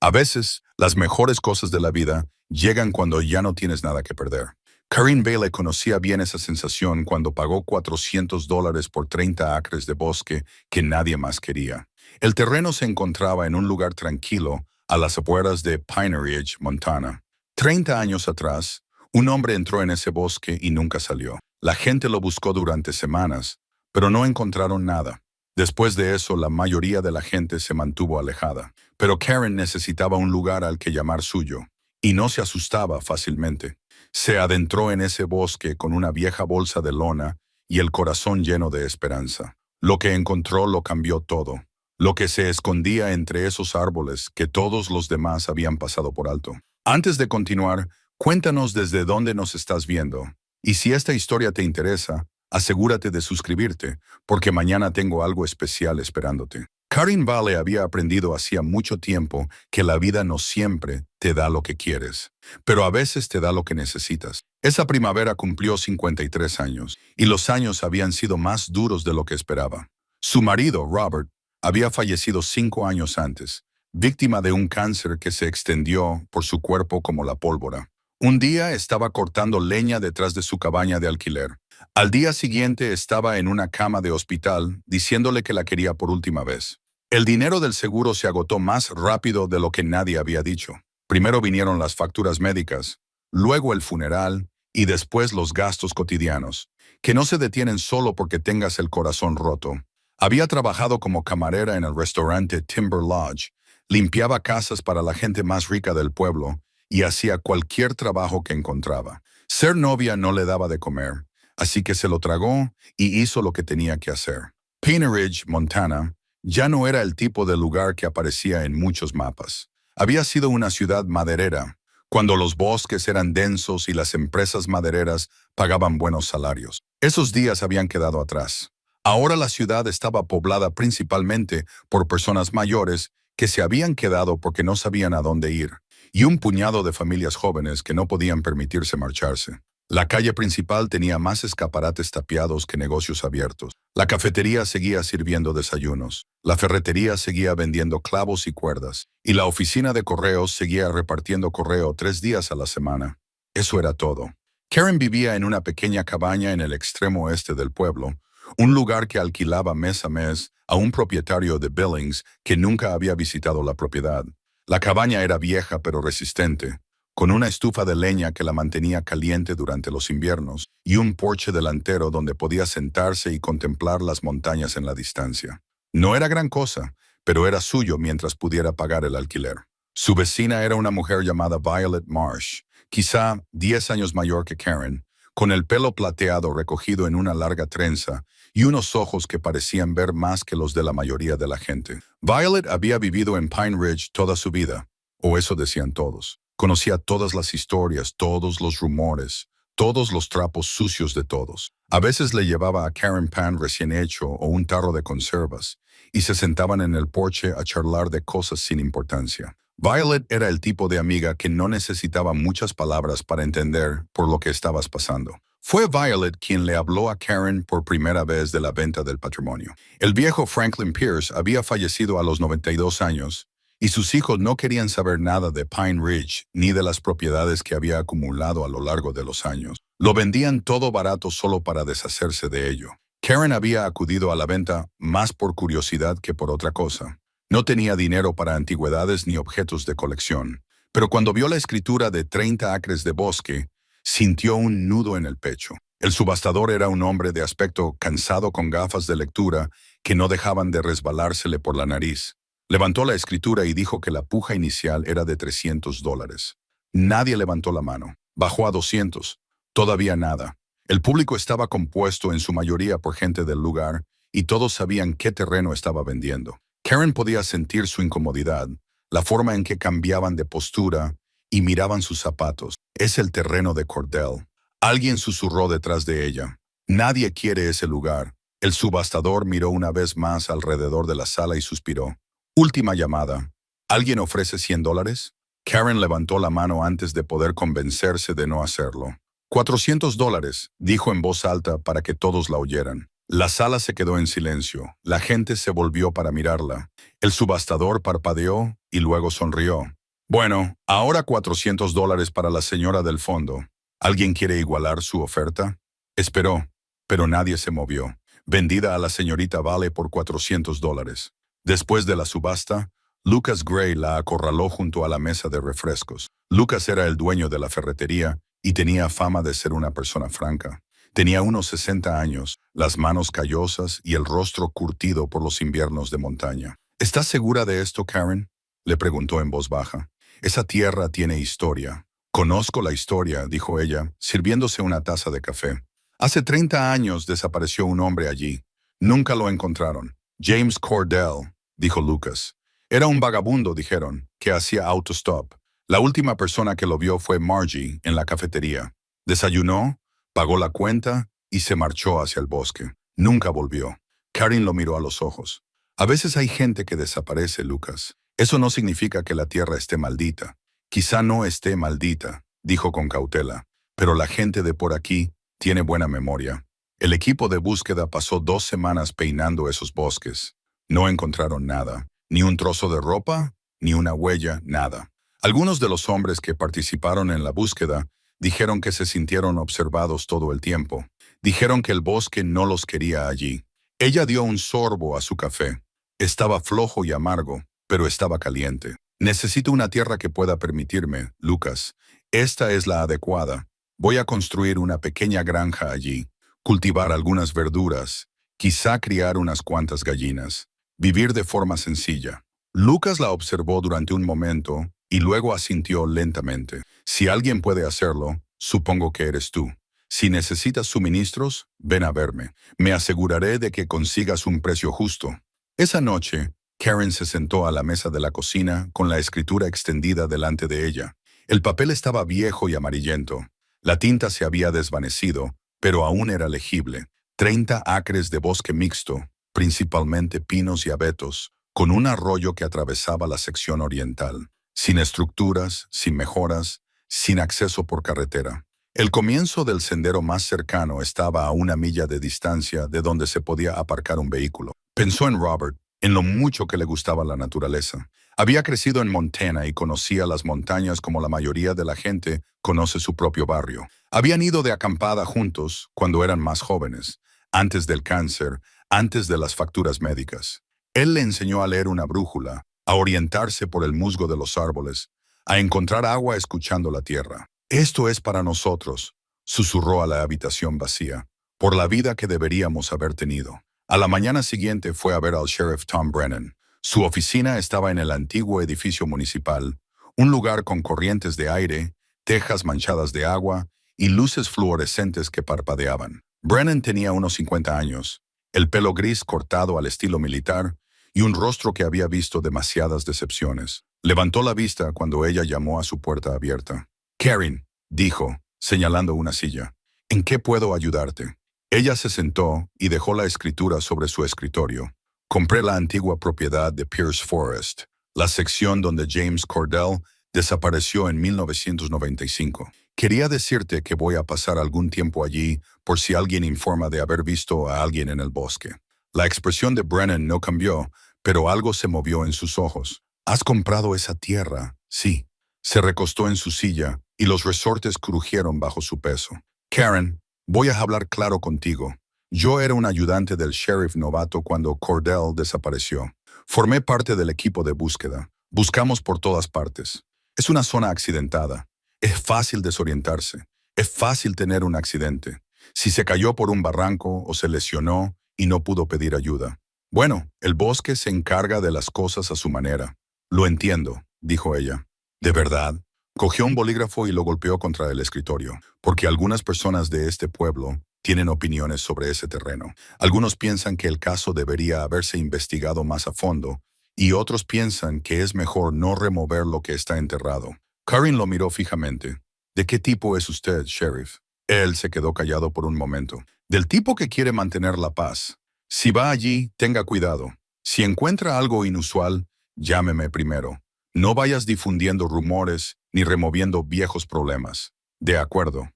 A veces, las mejores cosas de la vida llegan cuando ya no tienes nada que perder. Karen Bailey conocía bien esa sensación cuando pagó $400 por 30 acres de bosque que nadie más quería. El terreno se encontraba en un lugar tranquilo a las afueras de Pine Ridge, Montana. 30 años atrás, un hombre entró en ese bosque y nunca salió. La gente lo buscó durante semanas, pero no encontraron nada. Después de eso, la mayoría de la gente se mantuvo alejada. Pero Karen necesitaba un lugar al que llamar suyo, y no se asustaba fácilmente. Se adentró en ese bosque con una vieja bolsa de lona y el corazón lleno de esperanza. Lo que encontró lo cambió todo. Lo que se escondía entre esos árboles que todos los demás habían pasado por alto. Antes de continuar, cuéntanos desde dónde nos estás viendo. Y si esta historia te interesa, asegúrate de suscribirte, porque mañana tengo algo especial esperándote. Karen Bailey había aprendido hacía mucho tiempo que la vida no siempre te da lo que quieres, pero a veces te da lo que necesitas. Esa primavera cumplió 53 años, y los años habían sido más duros de lo que esperaba. Su marido, Robert, había fallecido 5 años antes, víctima de un cáncer que se extendió por su cuerpo como la pólvora. Un día estaba cortando leña detrás de su cabaña de alquiler. Al día siguiente estaba en una cama de hospital diciéndole que la quería por última vez. El dinero del seguro se agotó más rápido de lo que nadie había dicho. Primero vinieron las facturas médicas, luego el funeral y después los gastos cotidianos, que no se detienen solo porque tengas el corazón roto. Había trabajado como camarera en el restaurante Timber Lodge, limpiaba casas para la gente más rica del pueblo y hacía cualquier trabajo que encontraba. Ser novia no le daba de comer, así que se lo tragó y hizo lo que tenía que hacer. Pine Ridge, Montana, ya no era el tipo de lugar que aparecía en muchos mapas. Había sido una ciudad maderera, cuando los bosques eran densos y las empresas madereras pagaban buenos salarios. Esos días habían quedado atrás. Ahora la ciudad estaba poblada principalmente por personas mayores que se habían quedado porque no sabían a dónde ir, y un puñado de familias jóvenes que no podían permitirse marcharse. La calle principal tenía más escaparates tapiados que negocios abiertos. La cafetería seguía sirviendo desayunos. La ferretería seguía vendiendo clavos y cuerdas. Y la oficina de correos seguía repartiendo correo 3 días a la semana. Eso era todo. Karen vivía en una pequeña cabaña en el extremo oeste del pueblo, un lugar que alquilaba mes a mes a un propietario de Billings que nunca había visitado la propiedad. La cabaña era vieja pero resistente, con una estufa de leña que la mantenía caliente durante los inviernos y un porche delantero donde podía sentarse y contemplar las montañas en la distancia. No era gran cosa, pero era suyo mientras pudiera pagar el alquiler. Su vecina era una mujer llamada Violet Marsh, quizá 10 años mayor que Karen, con el pelo plateado recogido en una larga trenza y unos ojos que parecían ver más que los de la mayoría de la gente. Violet había vivido en Pine Ridge toda su vida, o eso decían todos. Conocía todas las historias, todos los rumores, todos los trapos sucios de todos. A veces le llevaba a Karen pan recién hecho o un tarro de conservas, y se sentaban en el porche a charlar de cosas sin importancia. Violet era el tipo de amiga que no necesitaba muchas palabras para entender por lo que estabas pasando. Fue Violet quien le habló a Karen por primera vez de la venta del patrimonio. El viejo Franklin Pierce había fallecido a los 92 años, y sus hijos no querían saber nada de Pine Ridge ni de las propiedades que había acumulado a lo largo de los años. Lo vendían todo barato solo para deshacerse de ello. Karen había acudido a la venta más por curiosidad que por otra cosa. No tenía dinero para antigüedades ni objetos de colección, pero cuando vio la escritura de 30 acres de bosque, sintió un nudo en el pecho. El subastador era un hombre de aspecto cansado con gafas de lectura que no dejaban de resbalársele por la nariz. Levantó la escritura y dijo que la puja inicial era de $300. Nadie levantó la mano. Bajó a 200. Todavía nada. El público estaba compuesto en su mayoría por gente del lugar y todos sabían qué terreno estaba vendiendo. Karen podía sentir su incomodidad, la forma en que cambiaban de postura y miraban sus zapatos. Es el terreno de Cordell. Alguien susurró detrás de ella. Nadie quiere ese lugar. El subastador miró una vez más alrededor de la sala y suspiró. Última llamada. ¿Alguien ofrece $100? Karen levantó la mano antes de poder convencerse de no hacerlo. $400, dijo en voz alta para que todos la oyeran. La sala se quedó en silencio. La gente se volvió para mirarla. El subastador parpadeó y luego sonrió. Bueno, ahora $400 para la señora del fondo. ¿Alguien quiere igualar su oferta? Esperó, pero nadie se movió. Vendida a la señorita Vale por $400. Después de la subasta, Lucas Gray la acorraló junto a la mesa de refrescos. Lucas era el dueño de la ferretería y tenía fama de ser una persona franca. Tenía unos 60 años, las manos callosas y el rostro curtido por los inviernos de montaña. ¿Estás segura de esto, Karen?, le preguntó en voz baja. Esa tierra tiene historia. Conozco la historia, dijo ella, sirviéndose una taza de café. Hace 30 años desapareció un hombre allí. Nunca lo encontraron. James Cordell, dijo Lucas. Era un vagabundo, dijeron, que hacía autostop. La última persona que lo vio fue Margie en la cafetería. Desayunó, pagó la cuenta y se marchó hacia el bosque. Nunca volvió. Karen lo miró a los ojos. A veces hay gente que desaparece, Lucas. Eso no significa que la tierra esté maldita. Quizá no esté maldita, dijo con cautela, pero la gente de por aquí tiene buena memoria. El equipo de búsqueda pasó 2 semanas peinando esos bosques. No encontraron nada, ni un trozo de ropa, ni una huella, nada. Algunos de los hombres que participaron en la búsqueda dijeron que se sintieron observados todo el tiempo. Dijeron que el bosque no los quería allí. Ella dio un sorbo a su café. Estaba flojo y amargo, pero estaba caliente. Necesito una tierra que pueda permitirme, Lucas. Esta es la adecuada. Voy a construir una pequeña granja allí, cultivar algunas verduras, quizá criar unas cuantas gallinas, vivir de forma sencilla. Lucas la observó durante un momento y luego asintió lentamente. Si alguien puede hacerlo, supongo que eres tú. Si necesitas suministros, ven a verme. Me aseguraré de que consigas un precio justo. Esa noche, Karen se sentó a la mesa de la cocina con la escritura extendida delante de ella. El papel estaba viejo y amarillento. La tinta se había desvanecido, pero aún era legible. 30 acres de bosque mixto, principalmente pinos y abetos, con un arroyo que atravesaba la sección oriental. Sin estructuras, sin mejoras, sin acceso por carretera. El comienzo del sendero más cercano estaba a 1 milla de distancia de donde se podía aparcar un vehículo. Pensó en Robert, en lo mucho que le gustaba la naturaleza. Había crecido en Montana y conocía las montañas como la mayoría de la gente conoce su propio barrio. Habían ido de acampada juntos cuando eran más jóvenes, antes del cáncer, antes de las facturas médicas. Él le enseñó a leer una brújula, a orientarse por el musgo de los árboles, a encontrar agua escuchando la tierra. Esto es para nosotros, susurró a la habitación vacía, por la vida que deberíamos haber tenido. A la mañana siguiente fue a ver al sheriff Tom Brennan. Su oficina estaba en el antiguo edificio municipal, un lugar con corrientes de aire, tejas manchadas de agua y luces fluorescentes que parpadeaban. Brennan tenía unos 50 años, el pelo gris cortado al estilo militar y un rostro que había visto demasiadas decepciones. Levantó la vista cuando ella llamó a su puerta abierta. «Karen», dijo, señalando una silla, «¿en qué puedo ayudarte?» Ella se sentó y dejó la escritura sobre su escritorio. Compré la antigua propiedad de Pierce Forest, la sección donde James Cordell desapareció en 1995. Quería decirte que voy a pasar algún tiempo allí por si alguien informa de haber visto a alguien en el bosque. La expresión de Brennan no cambió, pero algo se movió en sus ojos. ¿Has comprado esa tierra? Sí. Se recostó en su silla y los resortes crujieron bajo su peso. Karen, voy a hablar claro contigo. Yo era un ayudante del sheriff novato cuando Cordell desapareció. Formé parte del equipo de búsqueda. Buscamos por todas partes. Es una zona accidentada. Es fácil desorientarse. Es fácil tener un accidente. Si se cayó por un barranco o se lesionó y no pudo pedir ayuda. Bueno, el bosque se encarga de las cosas a su manera. Lo entiendo, dijo ella. ¿De verdad? Cogió un bolígrafo y lo golpeó contra el escritorio, porque algunas personas de este pueblo tienen opiniones sobre ese terreno. Algunos piensan que el caso debería haberse investigado más a fondo, y otros piensan que es mejor no remover lo que está enterrado. Karen lo miró fijamente. ¿De qué tipo es usted, sheriff? Él se quedó callado por un momento. Del tipo que quiere mantener la paz. Si va allí, tenga cuidado. Si encuentra algo inusual, llámeme primero. No vayas difundiendo rumores ni removiendo viejos problemas. De acuerdo,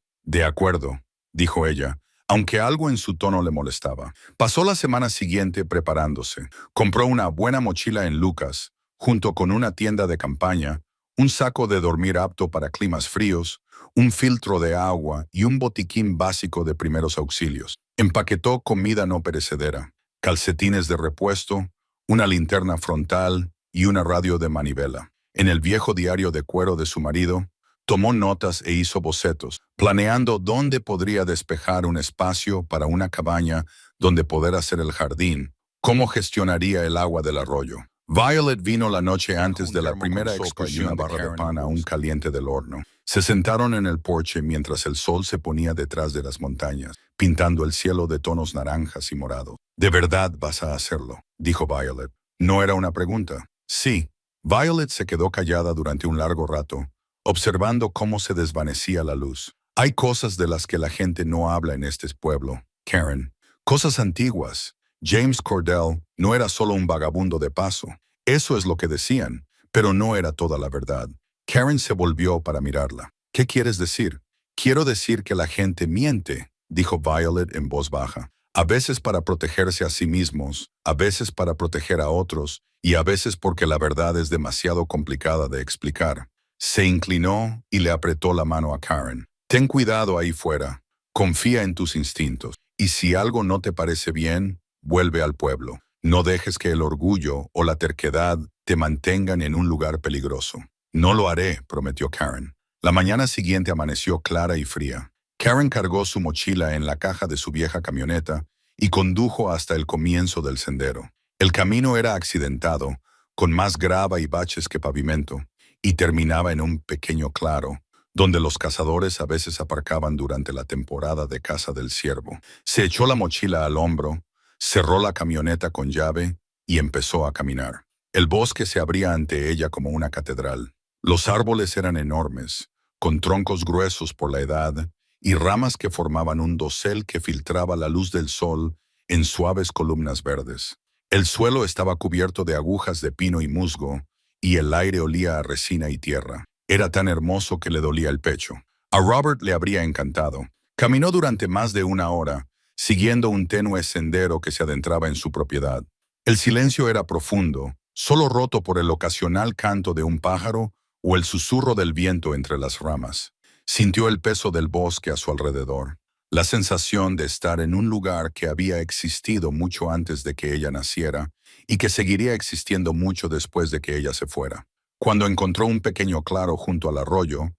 dijo ella, aunque algo en su tono le molestaba. Pasó la semana siguiente preparándose. Compró una buena mochila en Lucas, junto con una tienda de campaña, un saco de dormir apto para climas fríos, un filtro de agua y un botiquín básico de primeros auxilios. Empaquetó comida no perecedera, calcetines de repuesto, una linterna frontal y una radio de manivela. En el viejo diario de cuero de su marido, tomó notas e hizo bocetos, planeando dónde podría despejar un espacio para una cabaña donde poder hacer el jardín, cómo gestionaría el agua del arroyo. Violet vino la noche antes de la primera excursión de barra de pan aún caliente del horno. Se sentaron en el porche mientras el sol se ponía detrás de las montañas, pintando el cielo de tonos naranjas y morados. «¿De verdad vas a hacerlo?», dijo Violet. No era una pregunta. Sí. Violet se quedó callada durante un largo rato, observando cómo se desvanecía la luz. Hay cosas de las que la gente no habla en este pueblo, Karen. Cosas antiguas. James Cordell no era solo un vagabundo de paso. Eso es lo que decían, pero no era toda la verdad. Karen se volvió para mirarla. «¿Qué quieres decir?» «Quiero decir que la gente miente», dijo Violet en voz baja. A veces para protegerse a sí mismos, a veces para proteger a otros, y a veces porque la verdad es demasiado complicada de explicar. Se inclinó y le apretó la mano a Karen. «Ten cuidado ahí fuera. Confía en tus instintos. Y si algo no te parece bien, vuelve al pueblo. No dejes que el orgullo o la terquedad te mantengan en un lugar peligroso». «No lo haré», prometió Karen. La mañana siguiente amaneció clara y fría. Karen cargó su mochila en la caja de su vieja camioneta y condujo hasta el comienzo del sendero. El camino era accidentado, con más grava y baches que pavimento, y terminaba en un pequeño claro, donde los cazadores a veces aparcaban durante la temporada de caza del ciervo. Se echó la mochila al hombro, cerró la camioneta con llave y empezó a caminar. El bosque se abría ante ella como una catedral. Los árboles eran enormes, con troncos gruesos por la edad y ramas que formaban un dosel que filtraba la luz del sol en suaves columnas verdes. El suelo estaba cubierto de agujas de pino y musgo, y el aire olía a resina y tierra. Era tan hermoso que le dolía el pecho. A Robert le habría encantado. Caminó durante más de una hora, siguiendo un tenue sendero que se adentraba en su propiedad. El silencio era profundo, solo roto por el ocasional canto de un pájaro o el susurro del viento entre las ramas. Sintió el peso del bosque a su alrededor, la sensación de estar en un lugar que había existido mucho antes de que ella naciera y que seguiría existiendo mucho después de que ella se fuera. Cuando encontró un pequeño claro junto al arroyo,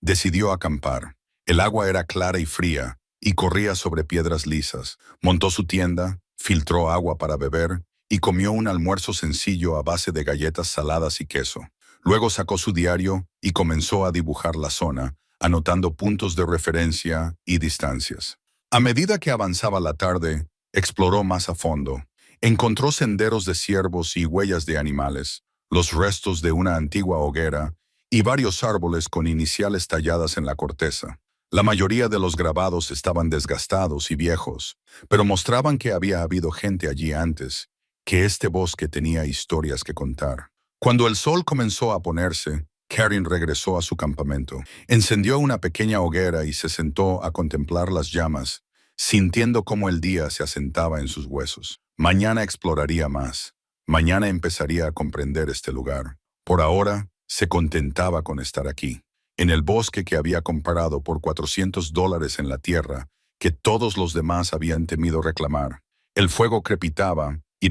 decidió acampar. El agua era clara y fría y corría sobre piedras lisas. Montó su tienda, filtró agua para beber y comió un almuerzo sencillo a base de galletas saladas y queso. Luego sacó su diario y comenzó a dibujar la zona, anotando puntos de referencia y distancias. A medida que avanzaba la tarde, exploró más a fondo. Encontró senderos de ciervos y huellas de animales, los restos de una antigua hoguera y varios árboles con iniciales talladas en la corteza. La mayoría de los grabados estaban desgastados y viejos, pero mostraban que había habido gente allí antes, que este bosque tenía historias que contar. Cuando el sol comenzó a ponerse, Karen regresó a su campamento. Encendió una pequeña hoguera y se sentó a contemplar las llamas, sintiendo cómo el día se asentaba en sus huesos. Mañana exploraría más. Mañana empezaría a comprender este lugar. Por ahora, se contentaba con estar aquí, en el bosque que había comprado por $400 en la tierra, que todos los demás habían temido reclamar. El fuego crepitaba, y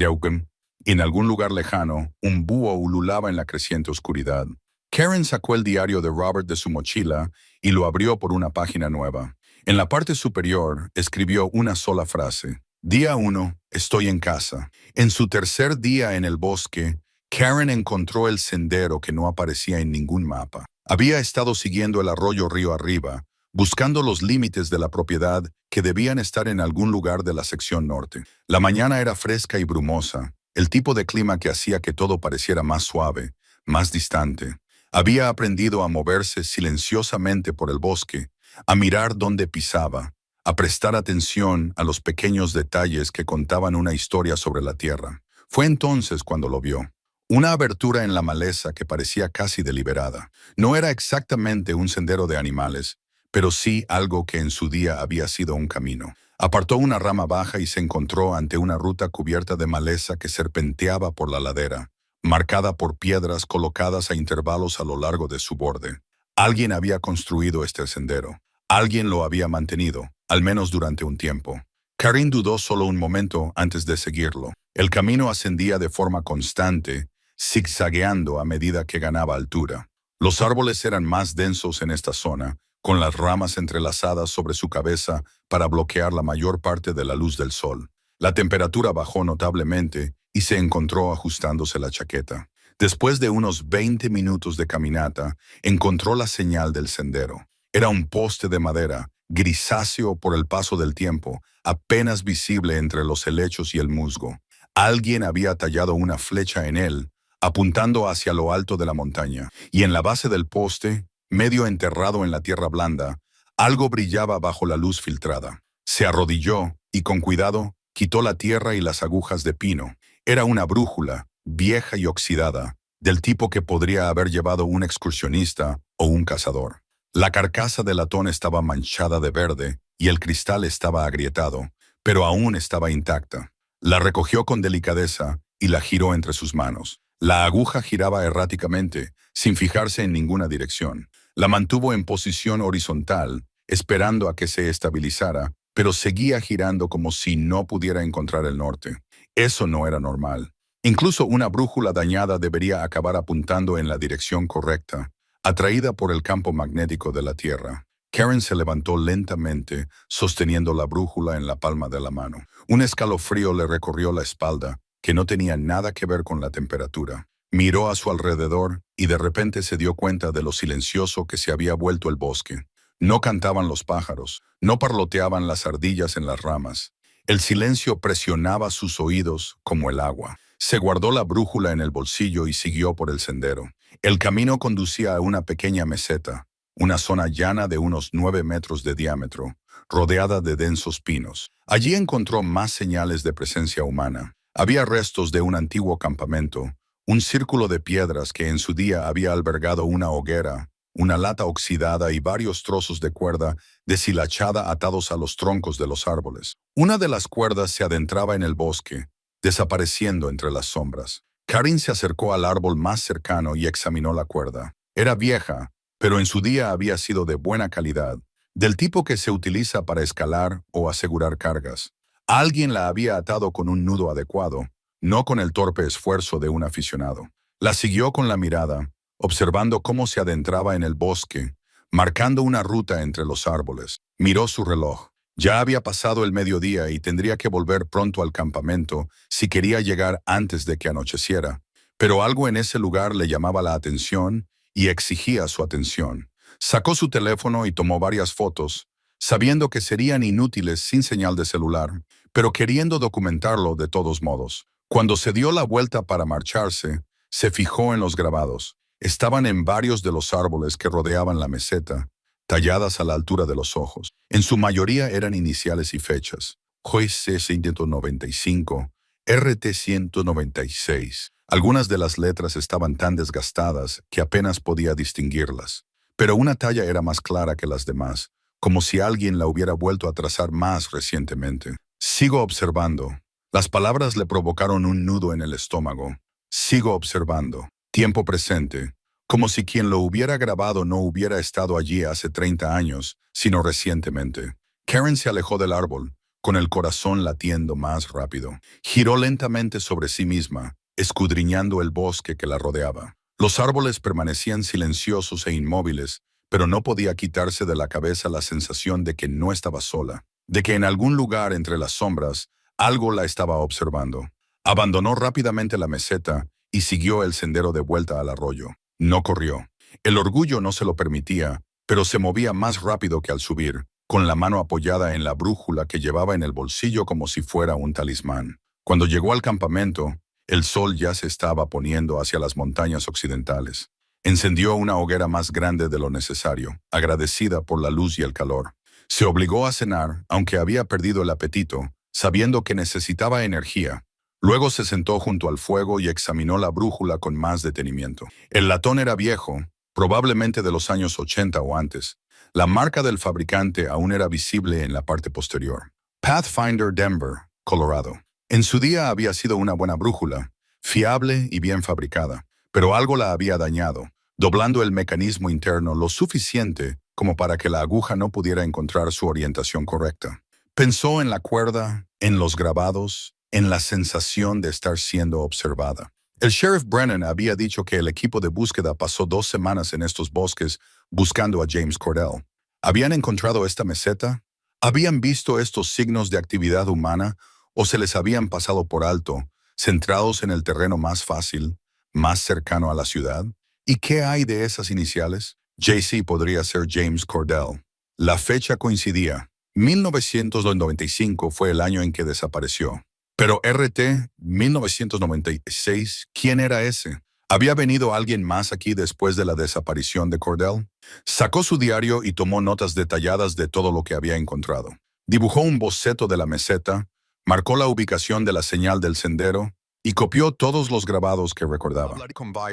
en algún lugar lejano, un búho ululaba en la creciente oscuridad. Karen sacó el diario de Robert de su mochila y lo abrió por una página nueva. En la parte superior escribió una sola frase. Día 1, estoy en casa. En su tercer día en el bosque, Karen encontró el sendero que no aparecía en ningún mapa. Había estado siguiendo el arroyo río arriba, buscando los límites de la propiedad que debían estar en algún lugar de la sección norte. La mañana era fresca y brumosa, el tipo de clima que hacía que todo pareciera más suave, más distante. Había aprendido a moverse silenciosamente por el bosque, a mirar dónde pisaba, a prestar atención a los pequeños detalles que contaban una historia sobre la tierra. Fue entonces cuando lo vio. Una abertura en la maleza que parecía casi deliberada. No era exactamente un sendero de animales, pero sí algo que en su día había sido un camino. Apartó una rama baja y se encontró ante una ruta cubierta de maleza que serpenteaba por la ladera, marcada por piedras colocadas a intervalos a lo largo de su borde. Alguien había construido este sendero. Alguien lo había mantenido, al menos durante un tiempo. Karin dudó solo un momento antes de seguirlo. El camino ascendía de forma constante, zigzagueando a medida que ganaba altura. Los árboles eran más densos en esta zona, con las ramas entrelazadas sobre su cabeza para bloquear la mayor parte de la luz del sol. La temperatura bajó notablemente y se encontró ajustándose la chaqueta. Después de unos 20 minutos de caminata, encontró la señal del sendero. Era un poste de madera, grisáceo por el paso del tiempo, apenas visible entre los helechos y el musgo. Alguien había tallado una flecha en él, apuntando hacia lo alto de la montaña, y en la base del poste, medio enterrado en la tierra blanda, algo brillaba bajo la luz filtrada. Se arrodilló y con cuidado quitó la tierra y las agujas de pino. Era una brújula, vieja y oxidada, del tipo que podría haber llevado un excursionista o un cazador. La carcasa de latón estaba manchada de verde y el cristal estaba agrietado, pero aún estaba intacta. La recogió con delicadeza y la giró entre sus manos. La aguja giraba erráticamente, sin fijarse en ninguna dirección. La mantuvo en posición horizontal, esperando a que se estabilizara, pero seguía girando como si no pudiera encontrar el norte. Eso no era normal. Incluso una brújula dañada debería acabar apuntando en la dirección correcta, atraída por el campo magnético de la Tierra. Karen se levantó lentamente, sosteniendo la brújula en la palma de la mano. Un escalofrío le recorrió la espalda, que no tenía nada que ver con la temperatura. Miró a su alrededor y de repente se dio cuenta de lo silencioso que se había vuelto el bosque. No cantaban los pájaros, no parloteaban las ardillas en las ramas. El silencio presionaba sus oídos como el agua. Se guardó la brújula en el bolsillo y siguió por el sendero. El camino conducía a una pequeña meseta, una zona llana de unos 9 metros de diámetro, rodeada de densos pinos. Allí encontró más señales de presencia humana. Había restos de un antiguo campamento, un círculo de piedras que en su día había albergado una hoguera, una lata oxidada y varios trozos de cuerda deshilachada atados a los troncos de los árboles. Una de las cuerdas se adentraba en el bosque, desapareciendo entre las sombras. Karin se acercó al árbol más cercano y examinó la cuerda. Era vieja, pero en su día había sido de buena calidad, del tipo que se utiliza para escalar o asegurar cargas. Alguien la había atado con un nudo adecuado, no con el torpe esfuerzo de un aficionado. La siguió con la mirada, observando cómo se adentraba en el bosque, marcando una ruta entre los árboles. Miró su reloj. Ya había pasado el mediodía y tendría que volver pronto al campamento si quería llegar antes de que anocheciera. Pero algo en ese lugar le llamaba la atención y exigía su atención. Sacó su teléfono y tomó varias fotos, sabiendo que serían inútiles sin señal de celular, pero queriendo documentarlo de todos modos. Cuando se dio la vuelta para marcharse, se fijó en los grabados. Estaban en varios de los árboles que rodeaban la meseta, talladas a la altura de los ojos. En su mayoría eran iniciales y fechas. JC 195, RT 196. Algunas de las letras estaban tan desgastadas que apenas podía distinguirlas, pero una talla era más clara que las demás, como si alguien la hubiera vuelto a trazar más recientemente. Sigo observando. Las palabras le provocaron un nudo en el estómago. Sigo observando. Tiempo presente. Como si quien lo hubiera grabado no hubiera estado allí hace 30 años, sino recientemente. Karen se alejó del árbol, con el corazón latiendo más rápido. Giró lentamente sobre sí misma, escudriñando el bosque que la rodeaba. Los árboles permanecían silenciosos e inmóviles, pero no podía quitarse de la cabeza la sensación de que no estaba sola, de que en algún lugar entre las sombras algo la estaba observando. Abandonó rápidamente la meseta y siguió el sendero de vuelta al arroyo. No corrió. El orgullo no se lo permitía, pero se movía más rápido que al subir, con la mano apoyada en la brújula que llevaba en el bolsillo como si fuera un talismán. Cuando llegó al campamento, el sol ya se estaba poniendo hacia las montañas occidentales. Encendió una hoguera más grande de lo necesario, agradecida por la luz y el calor. Se obligó a cenar, aunque había perdido el apetito, sabiendo que necesitaba energía. Luego se sentó junto al fuego y examinó la brújula con más detenimiento. El latón era viejo, probablemente de los años 80 o antes. La marca del fabricante aún era visible en la parte posterior. Pathfinder Denver, Colorado. En su día había sido una buena brújula, fiable y bien fabricada, pero algo la había dañado, doblando el mecanismo interno lo suficiente como para que la aguja no pudiera encontrar su orientación correcta. Pensó en la cuerda, en los grabados, en la sensación de estar siendo observada. El sheriff Brennan había dicho que el equipo de búsqueda pasó 2 semanas en estos bosques buscando a James Cordell. ¿Habían encontrado esta meseta? ¿Habían visto estos signos de actividad humana o se les habían pasado por alto, centrados en el terreno más fácil, más cercano a la ciudad? ¿Y qué hay de esas iniciales? JC podría ser James Cordell. La fecha coincidía. 1995 fue el año en que desapareció. Pero RT, 1996, ¿quién era ese? ¿Había venido alguien más aquí después de la desaparición de Cordell? Sacó su diario y tomó notas detalladas de todo lo que había encontrado. Dibujó un boceto de la meseta, marcó la ubicación de la señal del sendero y copió todos los grabados que recordaba.